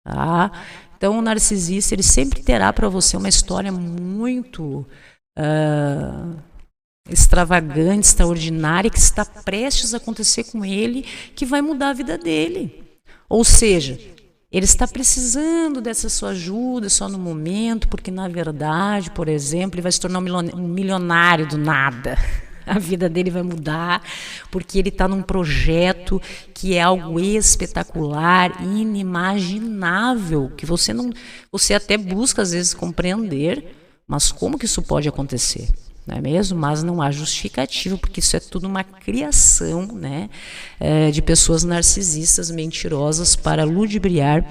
Tá? Então, o narcisista, ele sempre terá para você uma história muito extravagante, extraordinária, que está prestes a acontecer com ele, que vai mudar a vida dele. Ou seja, ele está precisando dessa sua ajuda só no momento, porque, na verdade, por exemplo, ele vai se tornar um milionário do nada. A vida dele vai mudar, porque ele está num projeto que é algo espetacular, inimaginável, que você até busca às vezes compreender, mas como que isso pode acontecer? Não é mesmo? Mas não há justificativa, porque isso é tudo uma criação, né, de pessoas narcisistas, mentirosas, para ludibriar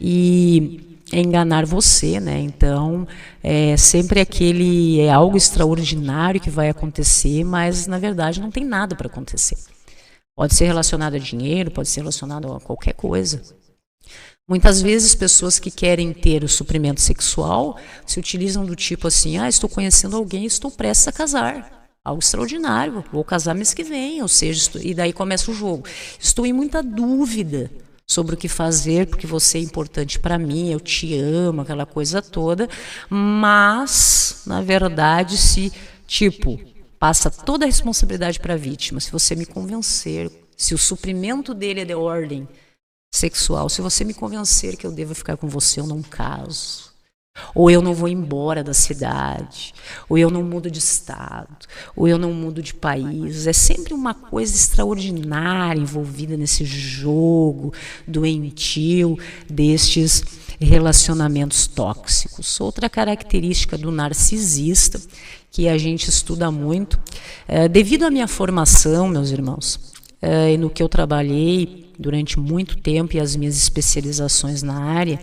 e enganar você, né? Então, sempre é algo extraordinário que vai acontecer, mas na verdade não tem nada para acontecer. Pode ser relacionado a dinheiro, pode ser relacionado a qualquer coisa. Muitas vezes pessoas que querem ter o suprimento sexual se utilizam do tipo assim: estou conhecendo alguém, estou prestes a casar. Algo extraordinário, vou casar mês que vem, ou seja, e daí começa o jogo. Estou em muita dúvida sobre o que fazer, porque você é importante para mim, eu te amo, aquela coisa toda, mas, na verdade, passa toda a responsabilidade para a vítima. Se você me convencer, se o suprimento dele é de ordem sexual, se você me convencer que eu devo ficar com você, eu não caso. Ou eu não vou embora da cidade, ou eu não mudo de estado, ou eu não mudo de país. É sempre uma coisa extraordinária envolvida nesse jogo doentio destes relacionamentos tóxicos. Outra característica do narcisista, que a gente estuda muito, devido à minha formação, meus irmãos, e no que eu trabalhei durante muito tempo e as minhas especializações na área,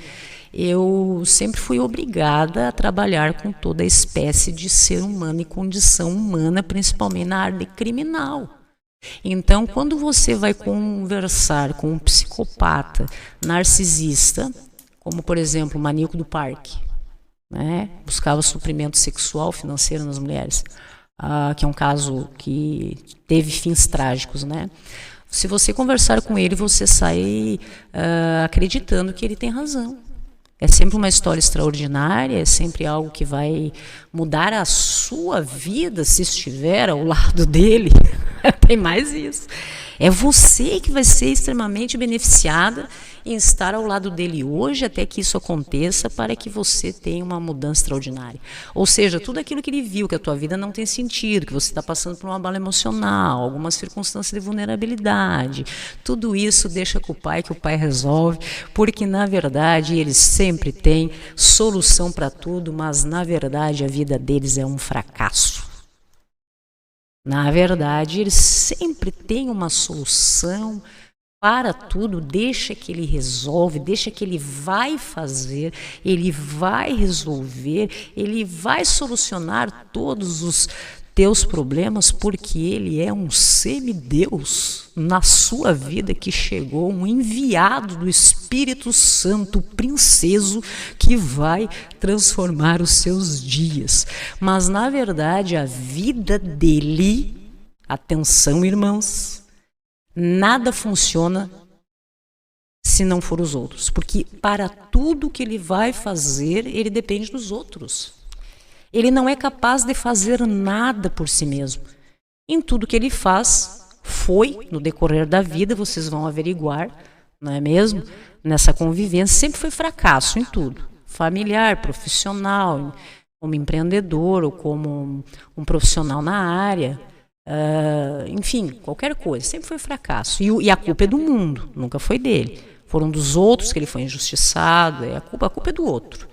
eu sempre fui obrigada a trabalhar com toda a espécie de ser humano e condição humana, principalmente na área criminal. Então, quando você vai conversar com um psicopata narcisista, como, por exemplo, o maníaco do parque, né, buscava suprimento sexual, financeiro nas mulheres, que é um caso que teve fins trágicos, né? Se você conversar com ele, você sai acreditando que ele tem razão. É sempre uma história extraordinária, é sempre algo que vai mudar a sua vida se estiver ao lado dele. Tem mais isso. É você que vai ser extremamente beneficiada em estar ao lado dele hoje, até que isso aconteça, para que você tenha uma mudança extraordinária. Ou seja, tudo aquilo que ele viu, que a tua vida não tem sentido, que você está passando por uma bala emocional, alguma circunstância de vulnerabilidade, tudo isso deixa com o pai, que o pai resolve, porque na verdade eles sempre têm solução para tudo, mas na verdade a vida deles é um fracasso. Na verdade, eles sempre têm uma solução para tudo, deixa que ele resolve, deixa que ele vai fazer, ele vai resolver, ele vai solucionar teus problemas, porque ele é um semideus na sua vida que chegou, um enviado do Espírito Santo, princeso, que vai transformar os seus dias. Mas, na verdade, a vida dele, atenção, irmãos, nada funciona se não for os outros, porque para tudo que ele vai fazer, ele depende dos outros. Ele não é capaz de fazer nada por si mesmo. Em tudo que ele faz, no decorrer da vida, vocês vão averiguar, não é mesmo? Nessa convivência, sempre foi fracasso em tudo. Familiar, profissional, como empreendedor ou como um profissional na área. Enfim, qualquer coisa. Sempre foi fracasso. E a culpa é do mundo, nunca foi dele. Foram dos outros que ele foi injustiçado. A culpa é do outro.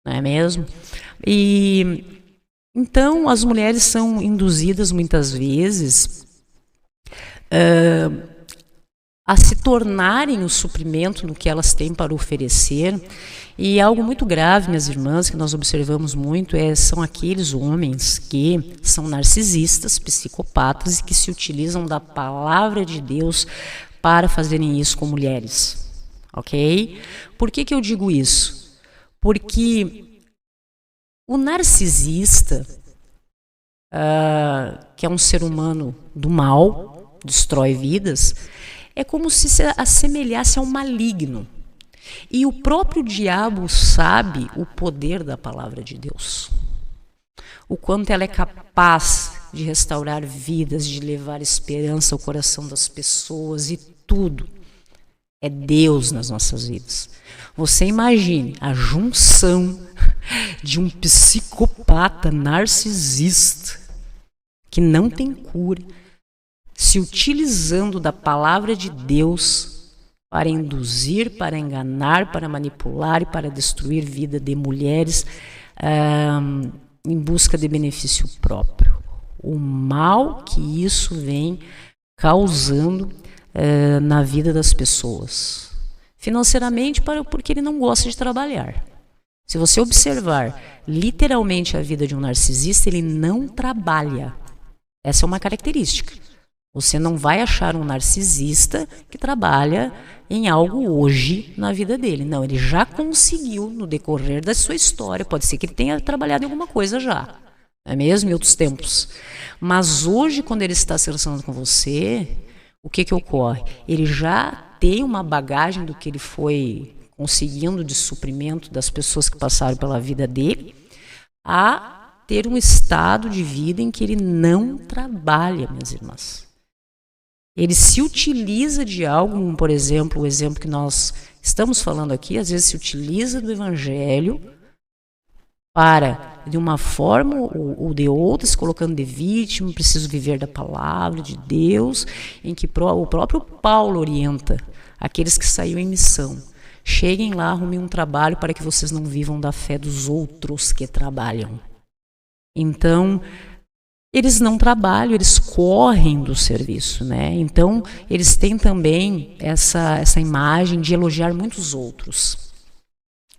Não é mesmo? E então as mulheres são induzidas muitas vezes a se tornarem o suprimento no que elas têm para oferecer. E algo muito grave, minhas irmãs, que nós observamos muito, são aqueles homens que são narcisistas, psicopatas e que se utilizam da palavra de Deus para fazerem isso com mulheres. Ok? Por que eu digo isso? Porque o narcisista, que é um ser humano do mal, destrói vidas, é como se assemelhasse a um maligno. E o próprio diabo sabe o poder da palavra de Deus. O quanto ela é capaz de restaurar vidas, de levar esperança ao coração das pessoas e tudo. É Deus nas nossas vidas. Você imagine a junção de um psicopata narcisista que não tem cura, se utilizando da palavra de Deus para induzir, para enganar, para manipular e para destruir vida de mulheres em busca de benefício próprio. O mal que isso vem causando na vida das pessoas. Financeiramente, porque ele não gosta de trabalhar. Se você observar literalmente a vida de um narcisista, ele não trabalha. Essa é uma característica. Você não vai achar um narcisista que trabalha em algo hoje na vida dele. Não, ele já conseguiu no decorrer da sua história. Pode ser que ele tenha trabalhado em alguma coisa já, não é mesmo? Em outros tempos. Mas hoje, quando ele está se relacionando com você, o que ocorre? Ele já tem uma bagagem do que ele foi conseguindo de suprimento das pessoas que passaram pela vida dele, a ter um estado de vida em que ele não trabalha, minhas irmãs. Ele se utiliza de algo, como, por exemplo, o exemplo que nós estamos falando aqui, às vezes se utiliza do evangelho para, de uma forma ou de outra, se colocando de vítima, preciso viver da palavra de Deus, em que o próprio Paulo orienta aqueles que saíram em missão. Cheguem lá, arrumem um trabalho para que vocês não vivam da fé dos outros que trabalham. Então, eles não trabalham, eles correm do serviço, né? Então, eles têm também essa imagem de elogiar muitos outros.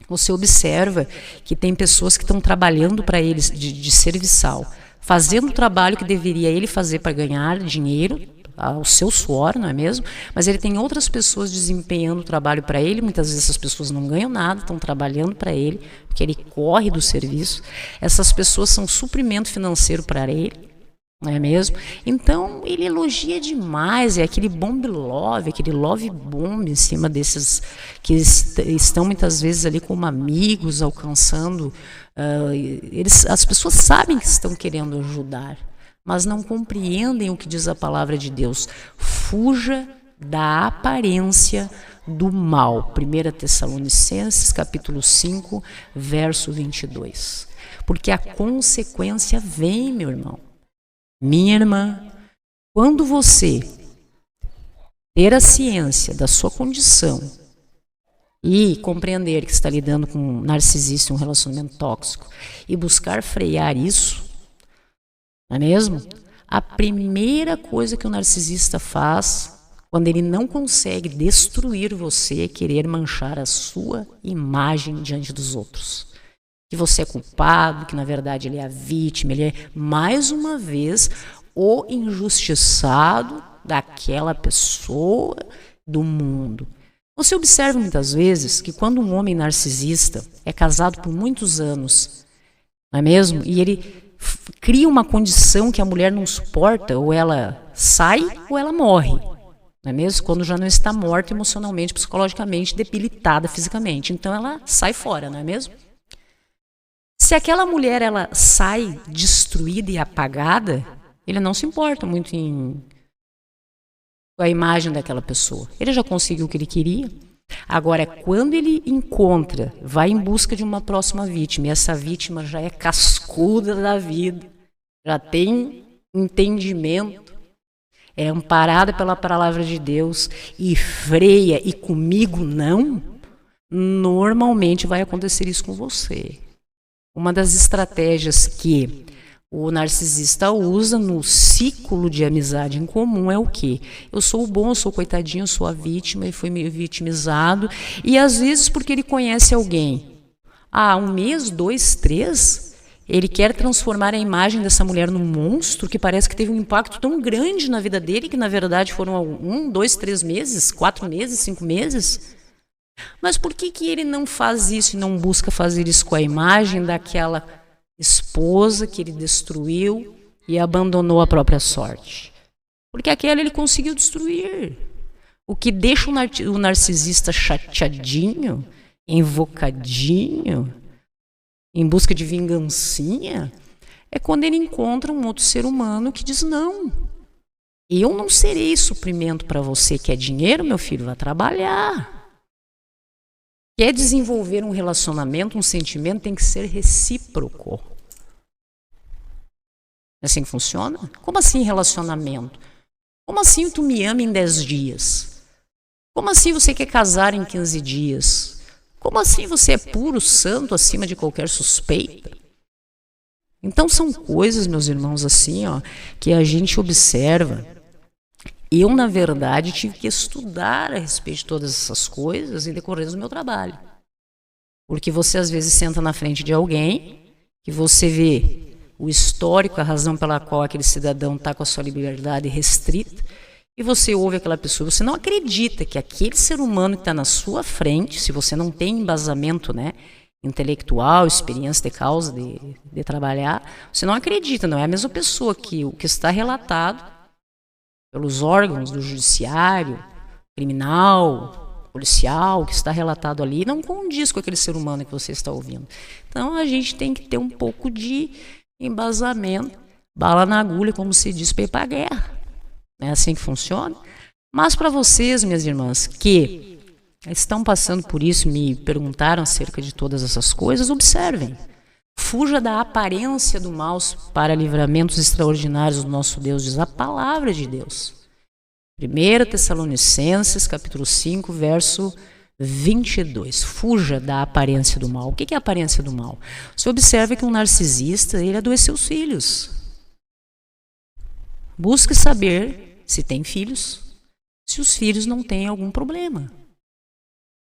Você observa que tem pessoas que estão trabalhando para eles de serviçal, fazendo o trabalho que deveria ele fazer para ganhar dinheiro, o seu suor, não é mesmo? Mas ele tem outras pessoas desempenhando o trabalho para ele, muitas vezes essas pessoas não ganham nada, estão trabalhando para ele, porque ele corre do serviço. Essas pessoas são suprimento financeiro para ele, não é mesmo? Então ele elogia demais, é aquele bomb love, aquele love bomb em cima desses que estão muitas vezes ali como amigos, alcançando. As pessoas sabem que estão querendo ajudar, mas não compreendem o que diz a palavra de Deus. Fuja da aparência do mal. 1 Tessalonicenses, capítulo 5, verso 22. Porque a consequência vem, meu irmão. Minha irmã, quando você ter a ciência da sua condição e compreender que está lidando com um narcisista, um relacionamento tóxico, e buscar frear isso, não é mesmo? A primeira coisa que o narcisista faz, quando ele não consegue destruir você, é querer manchar a sua imagem diante dos outros. que você é culpado, que na verdade ele é a vítima, ele é, mais uma vez, o injustiçado daquela pessoa, do mundo. Você observa muitas vezes que quando um homem narcisista é casado por muitos anos, não é mesmo? E ele cria uma condição que a mulher não suporta, ou ela sai ou ela morre, não é mesmo? Quando já não está morta emocionalmente, psicologicamente, debilitada fisicamente. Então ela sai fora, não é mesmo? Se aquela mulher ela sai destruída e apagada, ele não se importa muito com a imagem daquela pessoa. Ele já conseguiu o que ele queria. Agora, quando ele encontra, vai em busca de uma próxima vítima, e essa vítima já é cascuda da vida, já tem entendimento, é amparada pela palavra de Deus e freia, e comigo não, normalmente vai acontecer isso com você. Uma das estratégias que o narcisista usa no ciclo de amizade em comum é o quê? Eu sou o bom, eu sou o coitadinho, eu sou a vítima, e fui meio vitimizado. E às vezes porque ele conhece alguém. Um mês, 2, 3, ele quer transformar a imagem dessa mulher num monstro que parece que teve um impacto tão grande na vida dele, que na verdade foram 1, 2, 3 meses, 4 meses, 5 meses. Mas por que ele não faz isso e não busca fazer isso com a imagem daquela esposa que ele destruiu e abandonou a própria sorte? Porque aquela ele conseguiu destruir. O que deixa o narcisista chateadinho, invocadinho, em busca de vingancinha, é quando ele encontra um outro ser humano que diz: não, eu não serei suprimento para você. Quer dinheiro, meu filho? Vai trabalhar. Quer desenvolver um relacionamento, um sentimento, tem que ser recíproco. É assim que funciona? Como assim relacionamento? Como assim tu me ama em 10 dias? Como assim você quer casar em 15 dias? Como assim você é puro, santo, acima de qualquer suspeita? Então são coisas, meus irmãos, assim, que a gente observa. Eu, na verdade, tive que estudar a respeito de todas essas coisas em decorrer do meu trabalho. Porque você, às vezes, senta na frente de alguém que você vê o histórico, a razão pela qual aquele cidadão está com a sua liberdade restrita, e você ouve aquela pessoa, você não acredita que aquele ser humano que está na sua frente, se você não tem embasamento, né, intelectual, experiência de causa, de trabalhar, você não acredita, não é a mesma pessoa que o que está relatado pelos órgãos do judiciário, criminal, policial, que está relatado ali, não condiz com aquele ser humano que você está ouvindo. Então a gente tem que ter um pouco de embasamento, bala na agulha, como se diz, para ir para a guerra. Não é assim que funciona? Mas para vocês, minhas irmãs, que estão passando por isso, me perguntaram acerca de todas essas coisas, observem. Fuja da aparência do mal para livramentos extraordinários do nosso Deus, diz a palavra de Deus. 1 Tessalonicenses, capítulo 5, verso 22. Fuja da aparência do mal. O que é a aparência do mal? Você observa que um narcisista, ele adoeceu os filhos. Busque saber se tem filhos, se os filhos não têm algum problema.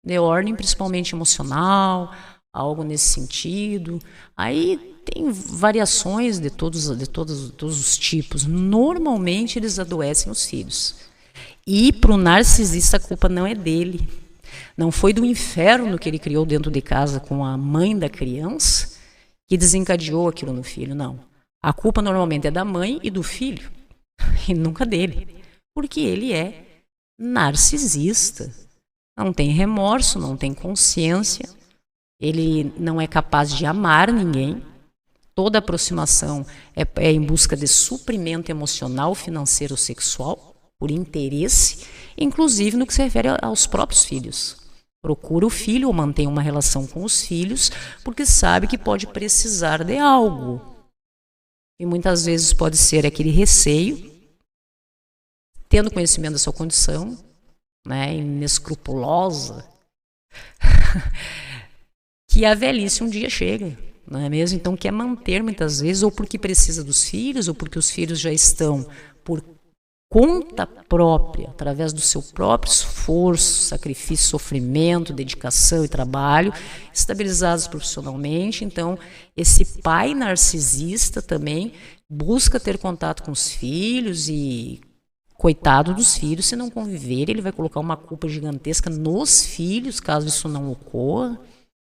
De ordem principalmente emocional, algo nesse sentido. Aí tem variações de todos os tipos. Normalmente eles adoecem os filhos. E para o narcisista a culpa não é dele. Não foi do inferno que ele criou dentro de casa com a mãe da criança que desencadeou aquilo no filho, não. A culpa normalmente é da mãe e do filho, e nunca dele. Porque ele é narcisista. Não tem remorso, não tem consciência. Ele não é capaz de amar ninguém. Toda aproximação é em busca de suprimento emocional, financeiro, sexual, por interesse, inclusive no que se refere aos próprios filhos. Procura o filho ou mantém uma relação com os filhos, porque sabe que pode precisar de algo. E muitas vezes pode ser aquele receio, tendo conhecimento da sua condição, né, inescrupulosa, que a velhice um dia chega, não é mesmo? Então quer manter muitas vezes, ou porque precisa dos filhos, ou porque os filhos já estão por conta própria, através do seu próprio esforço, sacrifício, sofrimento, dedicação e trabalho, estabilizados profissionalmente. Então, esse pai narcisista também busca ter contato com os filhos e, coitado dos filhos, se não conviver, ele vai colocar uma culpa gigantesca nos filhos, caso isso não ocorra,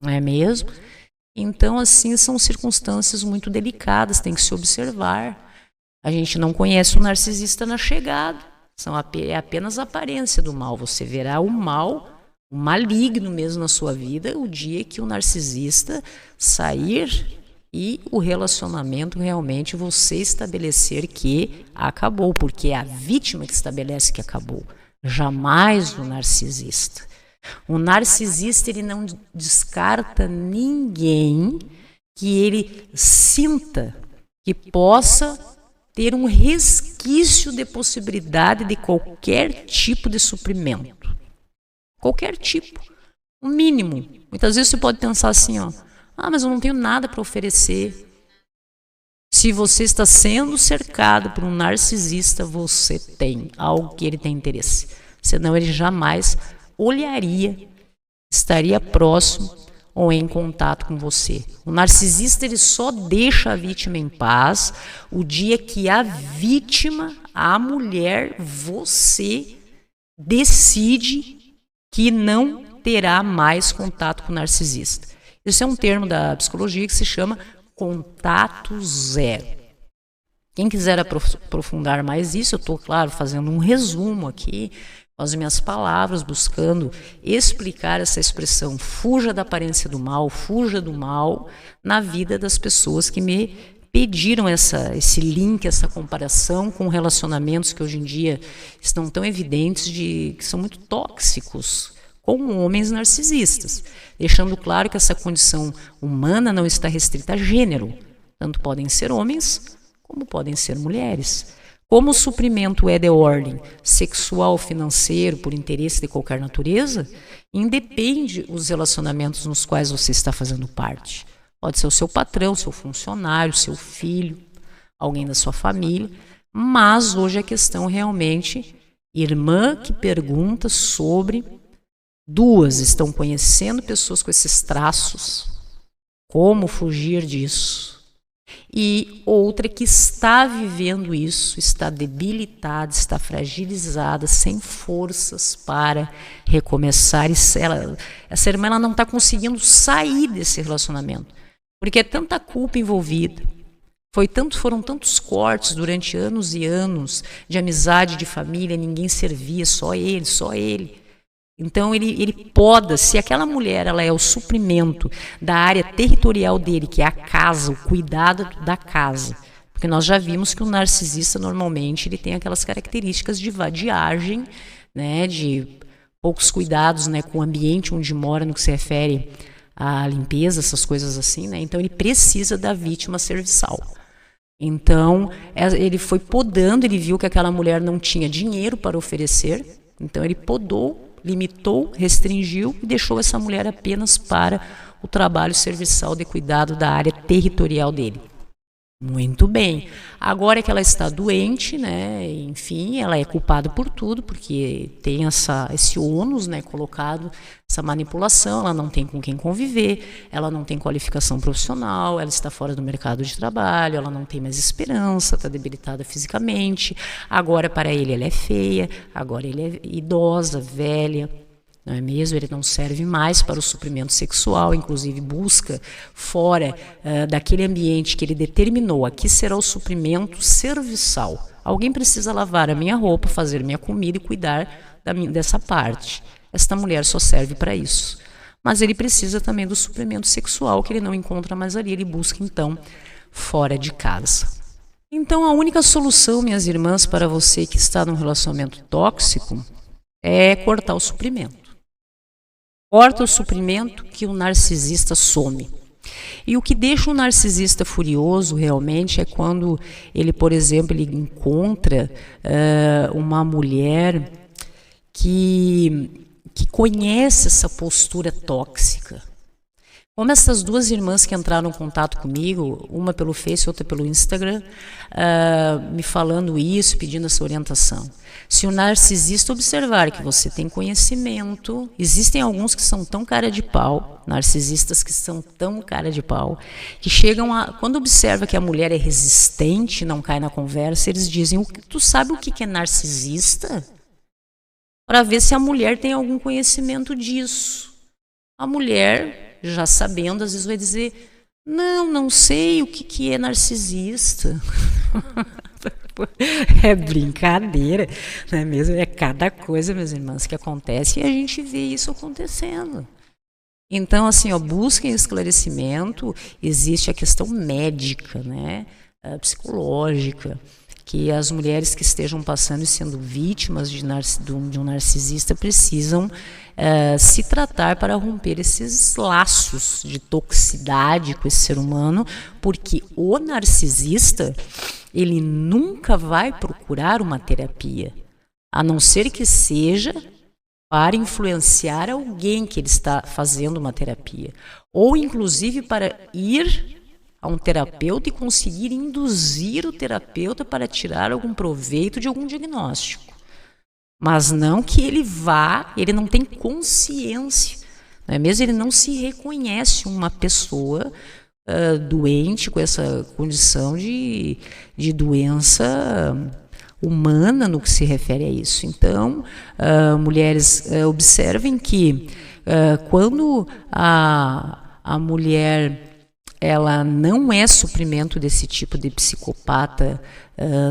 não é mesmo? Então, assim, são circunstâncias muito delicadas, tem que se observar. A gente não conhece o narcisista na chegada, é apenas a aparência do mal. Você verá o mal, o maligno mesmo na sua vida, o dia que o narcisista sair e o relacionamento realmente você estabelecer que acabou, porque é a vítima que estabelece que acabou, jamais o narcisista. O narcisista, ele não descarta ninguém que ele sinta que possa ter um resquício de possibilidade de qualquer tipo de suprimento. Qualquer tipo. O mínimo. Muitas vezes você pode pensar assim, ó, mas eu não tenho nada para oferecer. Se você está sendo cercado por um narcisista, você tem algo que ele tem interesse. Senão ele jamais olharia, estaria próximo ou em contato com você. O narcisista, ele só deixa a vítima em paz o dia que a vítima, a mulher, você, decide que não terá mais contato com o narcisista. Esse é um termo da psicologia que se chama contato zero. Quem quiser aprofundar mais isso, eu estou, claro, fazendo um resumo aqui, com as minhas palavras, buscando explicar essa expressão, fuja da aparência do mal, fuja do mal, na vida das pessoas que me pediram esse link, essa comparação com relacionamentos que hoje em dia estão tão evidentes, que são muito tóxicos, com homens narcisistas, deixando claro que essa condição humana não está restrita a gênero, tanto podem ser homens como podem ser mulheres. Como o suprimento é de ordem sexual, financeiro, por interesse de qualquer natureza, independe os relacionamentos nos quais você está fazendo parte. Pode ser o seu patrão, seu funcionário, seu filho, alguém da sua família, mas hoje a questão realmente, irmã que pergunta sobre, duas estão conhecendo pessoas com esses traços, como fugir disso? E outra que está vivendo isso, está debilitada, está fragilizada, sem forças para recomeçar. E essa irmã, ela não está conseguindo sair desse relacionamento, porque é tanta culpa envolvida. Foram tantos cortes durante anos e anos de amizade, de família, ninguém servia, só ele. Então ele poda, se aquela mulher ela é o suprimento da área territorial dele, que é a casa, o cuidado da casa, porque nós já vimos que o narcisista normalmente ele tem aquelas características de vadiagem, né, de poucos cuidados, né, com o ambiente onde mora, no que se refere à limpeza, essas coisas assim, né, então ele precisa da vítima serviçal. Então ele foi podando, ele viu que aquela mulher não tinha dinheiro para oferecer, então ele podou, limitou, restringiu e deixou essa mulher apenas para o trabalho serviçal de cuidado da área territorial dele. Muito bem. Agora que ela está doente, né, enfim, ela é culpada por tudo, porque tem esse ônus, né, colocado, essa manipulação, ela não tem com quem conviver, ela não tem qualificação profissional, ela está fora do mercado de trabalho, ela não tem mais esperança, está debilitada fisicamente, agora para ele ela é feia, agora ele é idosa, velha, não é mesmo? Ele não serve mais para o suprimento sexual, inclusive busca fora daquele ambiente que ele determinou, aqui será o suprimento serviçal. Alguém precisa lavar a minha roupa, fazer minha comida e cuidar dessa parte. Esta mulher só serve para isso. Mas ele precisa também do suprimento sexual, que ele não encontra mais ali, ele busca então fora de casa. Então a única solução, minhas irmãs, para você que está num relacionamento tóxico, é cortar o suprimento. Corta o suprimento que o narcisista some. E o que deixa o narcisista furioso realmente é quando ele, por exemplo, ele encontra uma mulher que conhece essa postura tóxica. Como essas duas irmãs que entraram em contato comigo, uma pelo Face, outra pelo Instagram, me falando isso, pedindo essa orientação. Se o narcisista observar que você tem conhecimento, existem alguns que são tão cara de pau, narcisistas que são tão cara de pau, que chegam a, quando observa que a mulher é resistente, não cai na conversa, eles dizem, tu sabe o que é narcisista? Para ver se a mulher tem algum conhecimento disso. A mulher, já sabendo, às vezes vai dizer, não sei o que é narcisista. É brincadeira, não é mesmo? É cada coisa, meus irmãos, que acontece e a gente vê isso acontecendo. Então, assim, busquem esclarecimento. Existe a questão médica, né? Psicológica, que as mulheres que estejam passando e sendo vítimas de um narcisista precisam se tratar para romper esses laços de toxicidade com esse ser humano, porque o narcisista, ele nunca vai procurar uma terapia, a não ser que seja para influenciar alguém que ele está fazendo uma terapia, ou inclusive para ir a um terapeuta e conseguir induzir o terapeuta para tirar algum proveito de algum diagnóstico. Mas não que ele não tem consciência, não é mesmo? Ele não se reconhece uma pessoa doente com essa condição de doença humana no que se refere a isso. Então, mulheres, observem que quando a mulher ela não é suprimento desse tipo de psicopata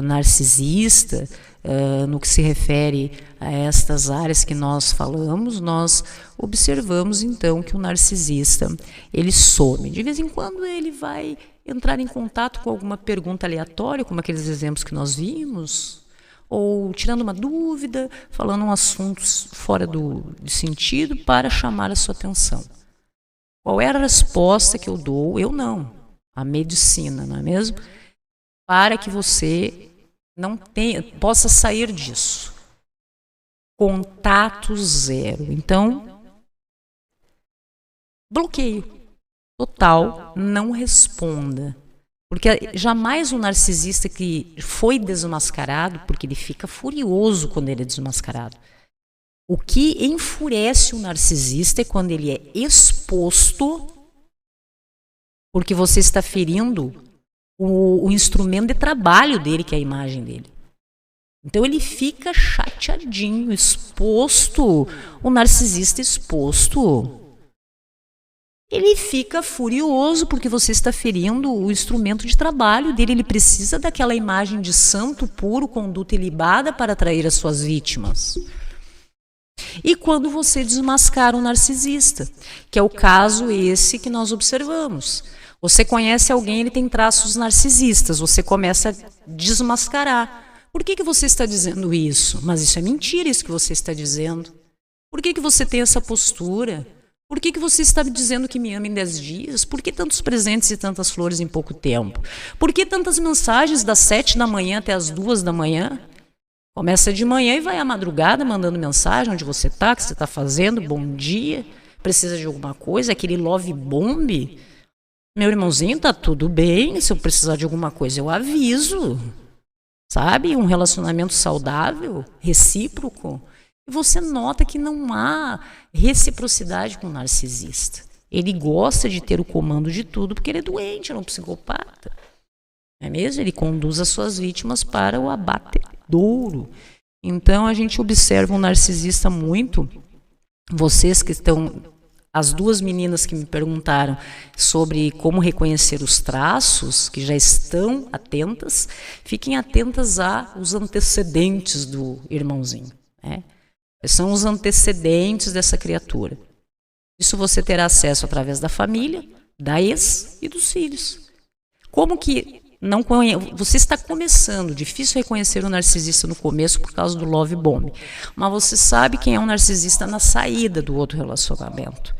narcisista, no que se refere a estas áreas que nós falamos, nós observamos então que o narcisista, ele some. De vez em quando ele vai entrar em contato com alguma pergunta aleatória, como aqueles exemplos que nós vimos, ou tirando uma dúvida, falando um assunto fora de sentido para chamar a sua atenção. Qual é a resposta que eu dou? Eu não. A medicina, não é mesmo? Para que você possa sair disso. Contato zero. Então, bloqueio total, não responda. Porque jamais o narcisista que foi desmascarado, porque ele fica furioso quando ele é desmascarado. O que enfurece o narcisista é quando ele é exposto, porque você está ferindo o instrumento de trabalho dele, que é a imagem dele. Então ele fica chateadinho, exposto, o narcisista exposto. Ele fica furioso porque você está ferindo o instrumento de trabalho dele. Ele precisa daquela imagem de santo puro, conduta ilibada para atrair as suas vítimas. E quando você desmascara um narcisista, que é o caso esse que nós observamos. Você conhece alguém, ele tem traços narcisistas, você começa a desmascarar. Por que você está dizendo isso? Mas isso é mentira, isso que você está dizendo. Por que você tem essa postura? Por que você está me dizendo que me ama em 10 dias? Por que tantos presentes e tantas flores em pouco tempo? Por que tantas mensagens das 7 da manhã até as 2 da manhã? Começa de manhã e vai à madrugada mandando mensagem, onde você está, o que você está fazendo, bom dia, precisa de alguma coisa, aquele love bomb. Meu irmãozinho, tá tudo bem, se eu precisar de alguma coisa eu aviso, sabe? Um relacionamento saudável, recíproco. E você nota que não há reciprocidade com o narcisista. Ele gosta de ter o comando de tudo porque ele é doente, é um psicopata. Não é mesmo? Ele conduz as suas vítimas para o abatedouro. Então a gente observa um narcisista muito. Vocês que estão, as duas meninas que me perguntaram sobre como reconhecer os traços, que já estão atentas, fiquem atentas aos antecedentes do irmãozinho, né? São os antecedentes dessa criatura. Isso você terá acesso através da família, da ex e dos filhos. Como que não você está começando, difícil reconhecer o narcisista no começo por causa do love bomb, mas você sabe quem é um narcisista na saída do outro relacionamento.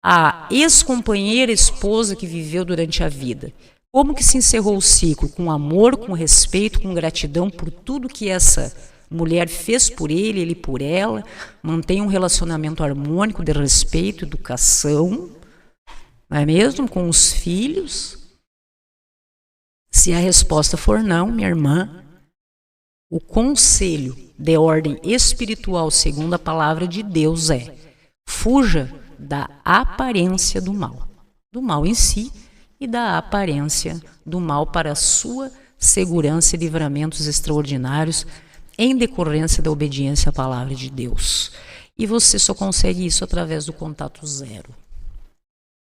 A ex-companheira, esposa que viveu durante a vida, como que se encerrou o ciclo? Com amor, com respeito, com gratidão por tudo que essa Mulher fez por ele por ela, mantém um relacionamento harmônico de respeito, educação, não é mesmo? Com os filhos. Se a resposta for não, minha irmã, o conselho de ordem espiritual, segundo a palavra de Deus, é: fuja da aparência do mal em si e da aparência do mal para a sua segurança e livramentos extraordinários em decorrência da obediência à palavra de Deus. E você só consegue isso através do contato zero.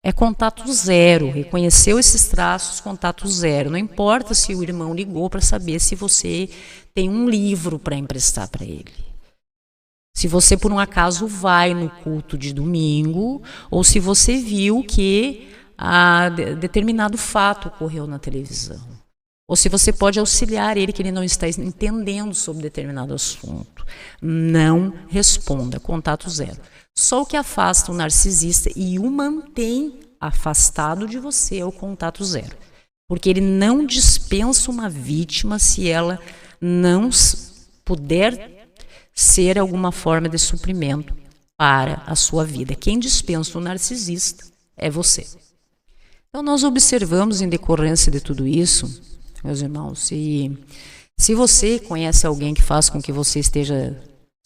É contato zero. Reconheceu esses traços, contato zero. Não importa se o irmão ligou para saber se você tem um livro para emprestar para ele. Se você, por um acaso, vai no culto de domingo, ou se você viu que determinado fato ocorreu na televisão. Ou se você pode auxiliar ele, que ele não está entendendo sobre determinado assunto. Não responda, contato zero. Só o que afasta o narcisista e o mantém afastado de você é o contato zero. Porque ele não dispensa uma vítima se ela não puder ser alguma forma de suprimento para a sua vida. Quem dispensa o narcisista é você. Então nós observamos em decorrência de tudo isso, meus irmãos, se você conhece alguém que faz com que você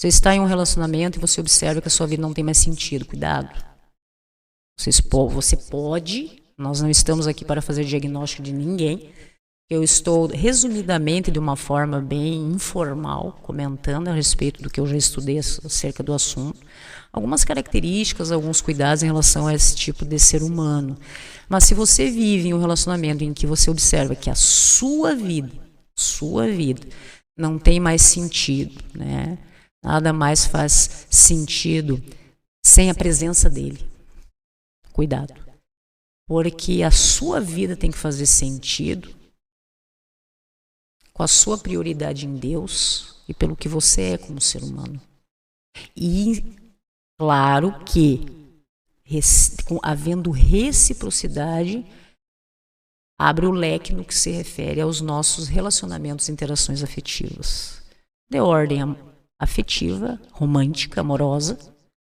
está em um relacionamento e você observa que a sua vida não tem mais sentido, cuidado. Você pode, nós não estamos aqui para fazer diagnóstico de ninguém, eu estou resumidamente, de uma forma bem informal, comentando a respeito do que eu já estudei acerca do assunto, algumas características, alguns cuidados em relação a esse tipo de ser humano. Mas se você vive em um relacionamento em que você observa que a sua vida não tem mais sentido, né? Nada mais faz sentido sem a presença dele. Cuidado. Porque a sua vida tem que fazer sentido com a sua prioridade em Deus e pelo que você é como ser humano. E claro que, havendo reciprocidade, abre o leque no que se refere aos nossos relacionamentos e interações afetivas. De ordem afetiva, romântica, amorosa,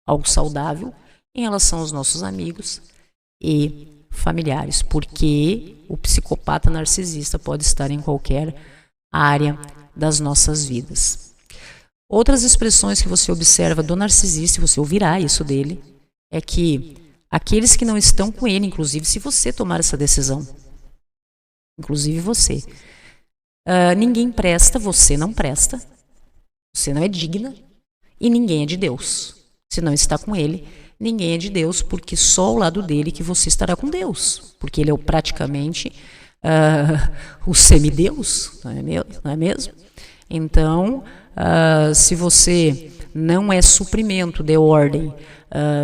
algo saudável, em relação aos nossos amigos e familiares, porque o psicopata narcisista pode estar em qualquer área das nossas vidas. Outras expressões que você observa do narcisista, e você ouvirá isso dele, é que aqueles que não estão com ele, inclusive se você tomar essa decisão, inclusive você, ninguém presta, você não é digna e ninguém é de Deus. Se não está com ele, ninguém é de Deus, porque só ao lado dele que você estará com Deus, porque ele é praticamente o semideus, não é mesmo? Então, se você não é suprimento de ordem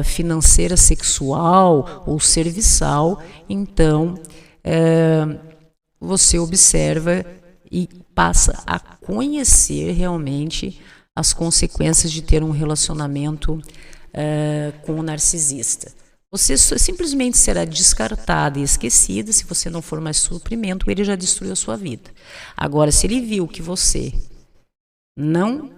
financeira, sexual ou serviçal, então você observa e passa a conhecer realmente as consequências de ter um relacionamento com o narcisista. Você simplesmente será descartada e esquecida se você não for mais suprimento, ele já destruiu a sua vida. Agora, se ele viu que você não,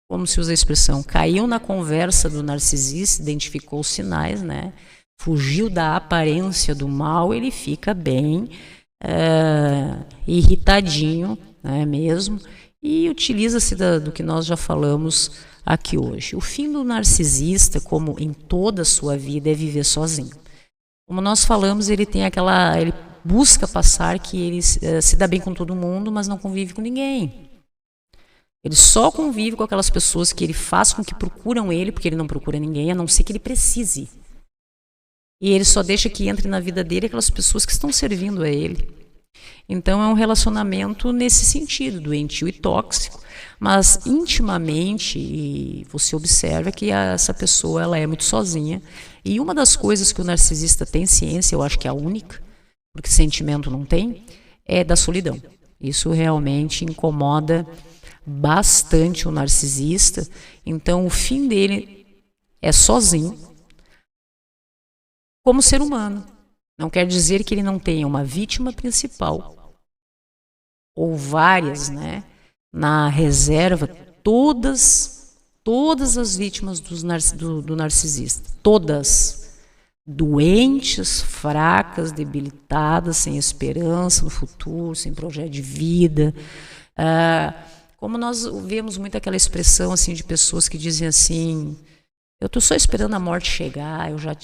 como se usa a expressão, caiu na conversa do narcisista, identificou os sinais, né? Fugiu da aparência do mal, ele fica bem irritadinho, não é mesmo? E utiliza-se do que nós já falamos aqui hoje. O fim do narcisista, como em toda a sua vida, é viver sozinho. Como nós falamos, ele busca passar que ele se dá bem com todo mundo, mas não convive com ninguém. Ele só convive com aquelas pessoas que ele faz com que procuram ele, porque ele não procura ninguém, a não ser que ele precise. E ele só deixa que entre na vida dele aquelas pessoas que estão servindo a ele. Então é um relacionamento nesse sentido, doentio e tóxico, mas intimamente você observa que essa pessoa ela é muito sozinha. E uma das coisas que o narcisista tem ciência, eu acho que é a única, porque sentimento não tem, é da solidão. Isso realmente incomoda bastante o narcisista. Então o fim dele é sozinho, como ser humano. Não quer dizer que ele não tenha uma vítima principal ou várias, né, na reserva todas as vítimas do narcisista, todas, doentes, fracas, debilitadas, sem esperança no futuro, sem projeto de vida. Como nós vemos muito aquela expressão assim de pessoas que dizem assim: eu estou só esperando a morte chegar, eu já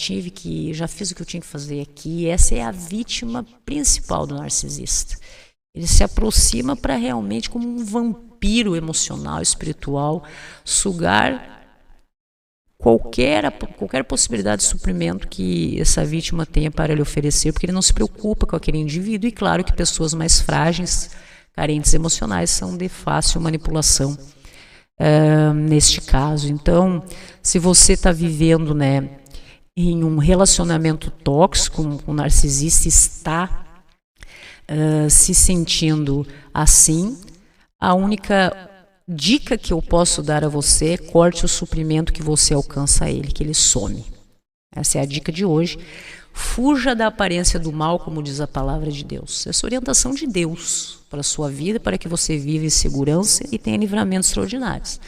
fiz o que eu tinha que fazer aqui. Essa é a vítima principal do narcisista. Ele se aproxima para realmente, como um vampiro emocional, espiritual, sugar qualquer possibilidade de suprimento que essa vítima tenha para lhe oferecer, porque ele não se preocupa com aquele indivíduo. E claro que pessoas mais frágeis, carentes emocionais, são de fácil manipulação neste caso. Então, se você está vivendo, né, em um relacionamento tóxico, um narcisista está se sentindo assim, a única dica que eu posso dar a você é: corte o suprimento que você alcança a ele, que ele some. Essa é a dica de hoje. Fuja da aparência do mal, como diz a palavra de Deus. Essa orientação de Deus para a sua vida, para que você viva em segurança e tenha livramentos extraordinários.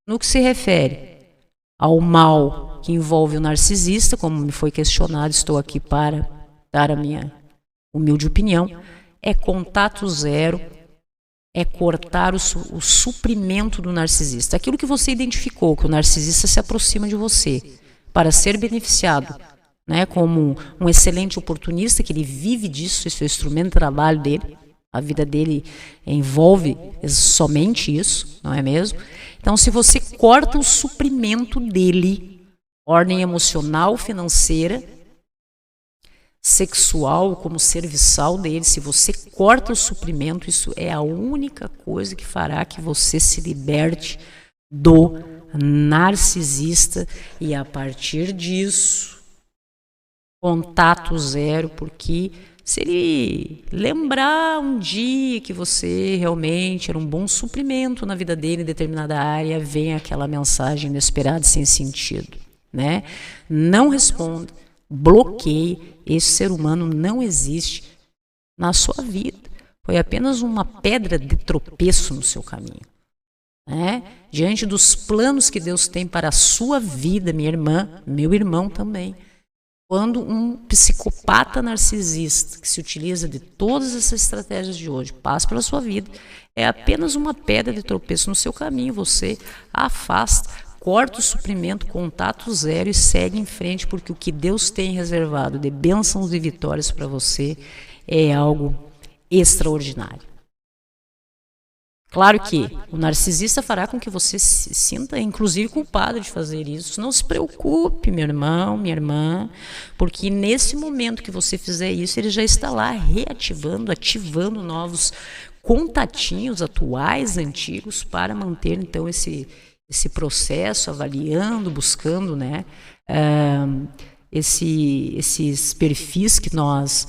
No que se refere ao mal que envolve o narcisista, como me foi questionado, estou aqui para dar a minha humilde opinião, é contato zero, é cortar o suprimento do narcisista. Aquilo que você identificou, que o narcisista se aproxima de você para ser beneficiado, né, como um excelente oportunista, que ele vive disso, esse é o instrumento de trabalho dele, a vida dele envolve somente isso, não é mesmo? Então, se você corta o suprimento dele, ordem emocional, financeira, sexual, como serviçal dele, se você corta o suprimento, isso é a única coisa que fará que você se liberte do narcisista. E a partir disso, contato zero, porque se ele lembrar um dia que você realmente era um bom suprimento na vida dele em determinada área, vem aquela mensagem inesperada e sem sentido, né? Não responda, bloqueie. Esse ser humano não existe na sua vida. Foi apenas uma pedra de tropeço no seu caminho, né? Diante dos planos que Deus tem para a sua vida, minha irmã, meu irmão também. Quando um psicopata narcisista, que se utiliza de todas essas estratégias de hoje, passa pela sua vida, é apenas uma pedra de tropeço no seu caminho. Você afasta, corta o suprimento, contato zero e segue em frente, porque o que Deus tem reservado de bênçãos e vitórias para você é algo extraordinário. Claro que o narcisista fará com que você se sinta, inclusive, culpado de fazer isso. Não se preocupe, meu irmão, minha irmã, porque nesse momento que você fizer isso, ele já está lá reativando, ativando novos contatinhos atuais, antigos, para manter, então, esse processo, avaliando, buscando, né, esses perfis que nós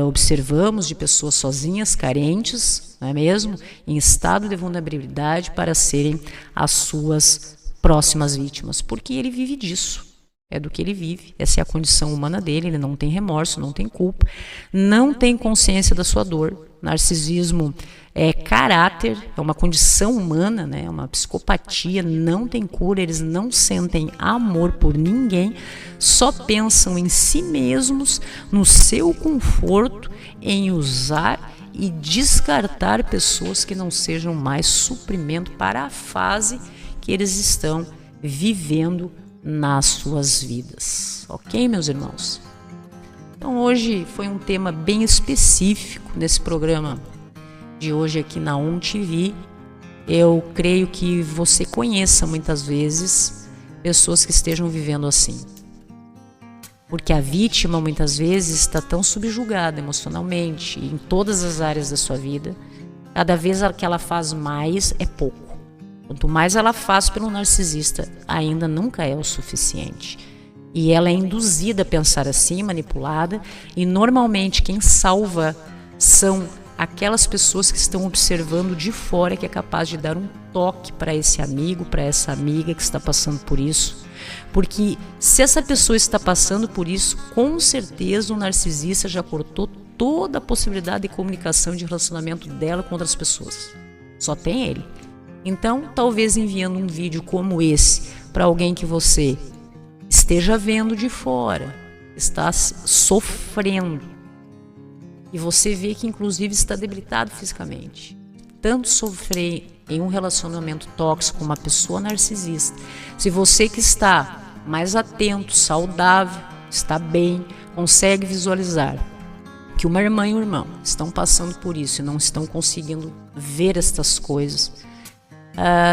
observamos de pessoas sozinhas, carentes, não é mesmo? Em estado de vulnerabilidade, para serem as suas próximas vítimas. Porque ele vive disso, é do que ele vive, essa é a condição humana dele, ele não tem remorso, não tem culpa, não tem consciência da sua dor. Narcisismo é caráter, é uma condição humana, né? É uma psicopatia, não tem cura, eles não sentem amor por ninguém, só pensam em si mesmos, no seu conforto, em usar e descartar pessoas que não sejam mais suprimento para a fase que eles estão vivendo nas suas vidas. Ok, meus irmãos? Então hoje foi um tema bem específico nesse programa de hoje aqui na ON TV. Eu creio que você conheça muitas vezes pessoas que estejam vivendo assim. Porque a vítima muitas vezes está tão subjugada emocionalmente em todas as áreas da sua vida. Cada vez que ela faz mais é pouco. Quanto mais ela faz pelo narcisista, ainda nunca é o suficiente. E ela é induzida a pensar assim, manipulada, e normalmente quem salva são aquelas pessoas que estão observando de fora, que é capaz de dar um toque para esse amigo, para essa amiga que está passando por isso. Porque se essa pessoa está passando por isso, com certeza o narcisista já cortou toda a possibilidade de comunicação e de relacionamento dela com outras pessoas. Só tem ele. Então, talvez enviando um vídeo como esse para alguém que você esteja vendo de fora, está sofrendo, e você vê que inclusive está debilitado fisicamente, tanto sofrer em um relacionamento tóxico com uma pessoa narcisista. Se você que está mais atento, saudável, está bem, consegue visualizar que uma irmã e um irmão estão passando por isso e não estão conseguindo ver estas coisas,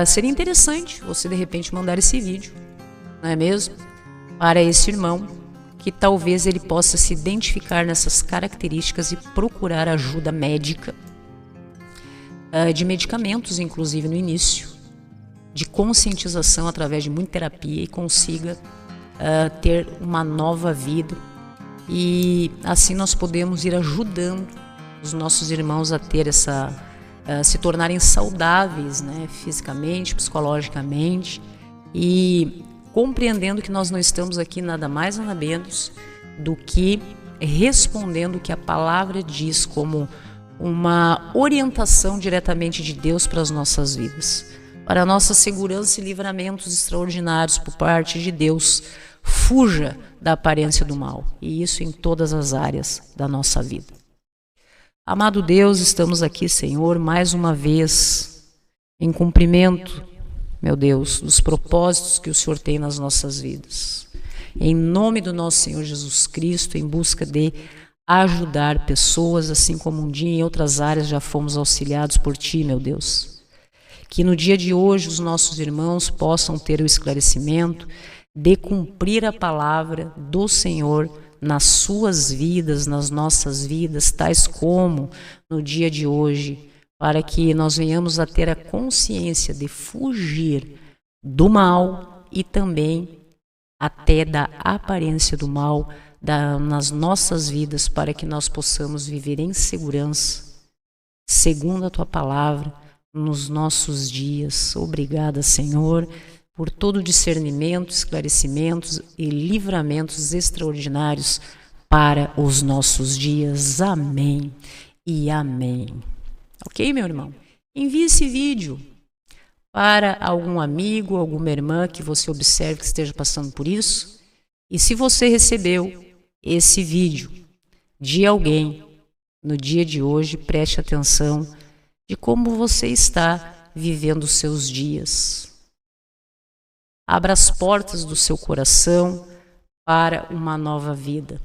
seria interessante você de repente mandar esse vídeo, não é mesmo? Para esse irmão, que talvez ele possa se identificar nessas características e procurar ajuda médica, de medicamentos inclusive no início, de conscientização através de muita terapia, e consiga ter uma nova vida. E assim nós podemos ir ajudando os nossos irmãos a ter se tornarem saudáveis, né, fisicamente, psicologicamente, e compreendendo que nós não estamos aqui nada mais nada menos do que respondendo o que a palavra diz como uma orientação diretamente de Deus para as nossas vidas, para a nossa segurança e livramentos extraordinários por parte de Deus. Fuja da aparência do mal, e isso em todas as áreas da nossa vida. Amado Deus, estamos aqui, Senhor, mais uma vez em cumprimento, meu Deus, dos propósitos que o Senhor tem nas nossas vidas. Em nome do nosso Senhor Jesus Cristo, em busca de ajudar pessoas, assim como um dia em outras áreas já fomos auxiliados por Ti, meu Deus. Que no dia de hoje os nossos irmãos possam ter o esclarecimento de cumprir a palavra do Senhor nas suas vidas, nas nossas vidas, tais como no dia de hoje, para que nós venhamos a ter a consciência de fugir do mal e também até da aparência do mal nas nossas vidas, para que nós possamos viver em segurança, segundo a Tua palavra, nos nossos dias. Obrigada, Senhor, por todo discernimento, esclarecimentos e livramentos extraordinários para os nossos dias. Amém e amém. Ok, meu irmão? Envie esse vídeo para algum amigo, alguma irmã que você observe que esteja passando por isso. E se você recebeu esse vídeo de alguém no dia de hoje, preste atenção de como você está vivendo os seus dias. Abra as portas do seu coração para uma nova vida.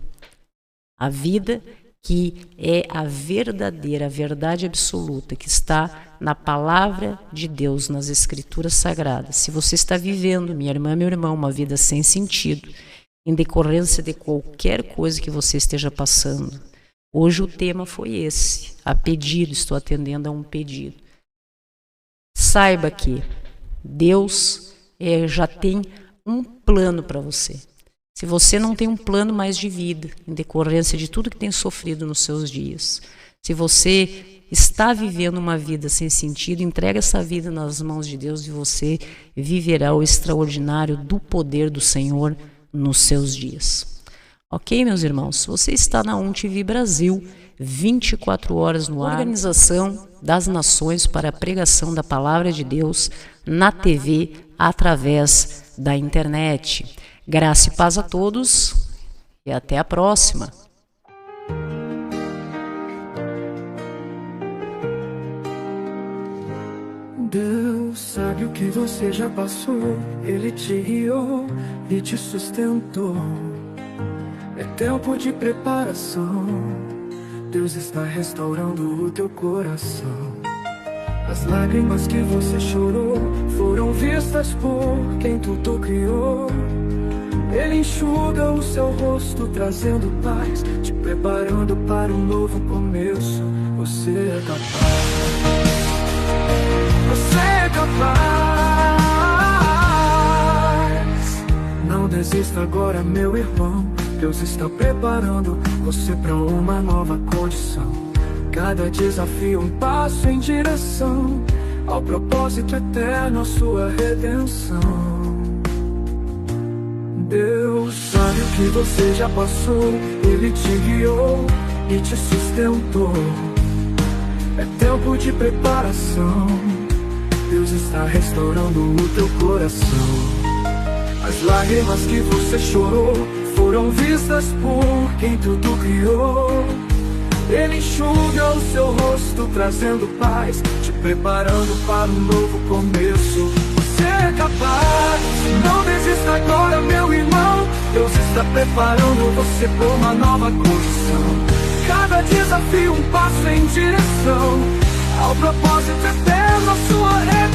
A vida que é a verdadeira, a verdade absoluta, que está na palavra de Deus, nas Escrituras Sagradas. Se você está vivendo, minha irmã, meu irmão, uma vida sem sentido, em decorrência de qualquer coisa que você esteja passando, hoje o tema foi esse, a pedido, estou atendendo a um pedido. Saiba que Deus já tem um plano para você. Se você não tem um plano mais de vida, em decorrência de tudo que tem sofrido nos seus dias, se você está vivendo uma vida sem sentido, entrega essa vida nas mãos de Deus e você viverá o extraordinário do poder do Senhor nos seus dias. Ok, meus irmãos? Você está na UNTV Brasil, 24 horas no ar, Organização das Nações para a Pregação da Palavra de Deus na TV, através da internet. Graça e paz a todos e até a próxima. Deus sabe o que você já passou, Ele te guiou e te sustentou. É tempo de preparação, Deus está restaurando o teu coração. As lágrimas que você chorou foram vistas por quem tudo criou. Ele enxuga o seu rosto, trazendo paz, te preparando para um novo começo. Você é capaz. Você é capaz. Não desista agora, meu irmão. Deus está preparando você para uma nova condição. Cada desafio um passo em direção ao propósito eterno, a sua redenção. Deus sabe o que você já passou, Ele te guiou e te sustentou. É tempo de preparação, Deus está restaurando o teu coração. As lágrimas que você chorou foram vistas por quem tudo criou. Ele enxuga o seu rosto, trazendo paz, te preparando para um novo começo. Você é capaz, não desista agora, meu irmão. Deus está preparando você por uma nova condição. Cada desafio um passo em direção ao propósito eterno, a sua redenção.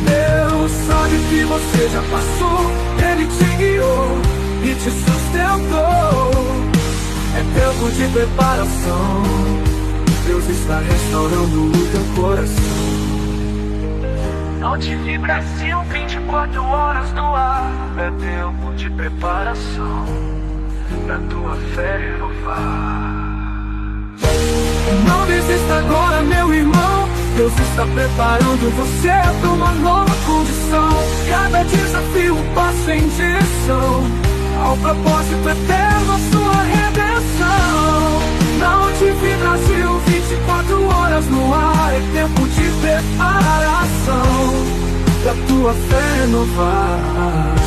Deus sabe que você já passou, Ele te guiou e te sustentou. É tempo de preparação, Deus está restaurando o teu coração. Notive Brasil, 24 horas no ar. É tempo de preparação pra tua fé renovar. Não desista agora, meu irmão. Deus está preparando você para uma nova condição. Cada desafio um passo em direção ao propósito eterno, a sua redenção. Não TV Brasil, 24 horas no ar. É tempo de preparação pra tua fé renovar.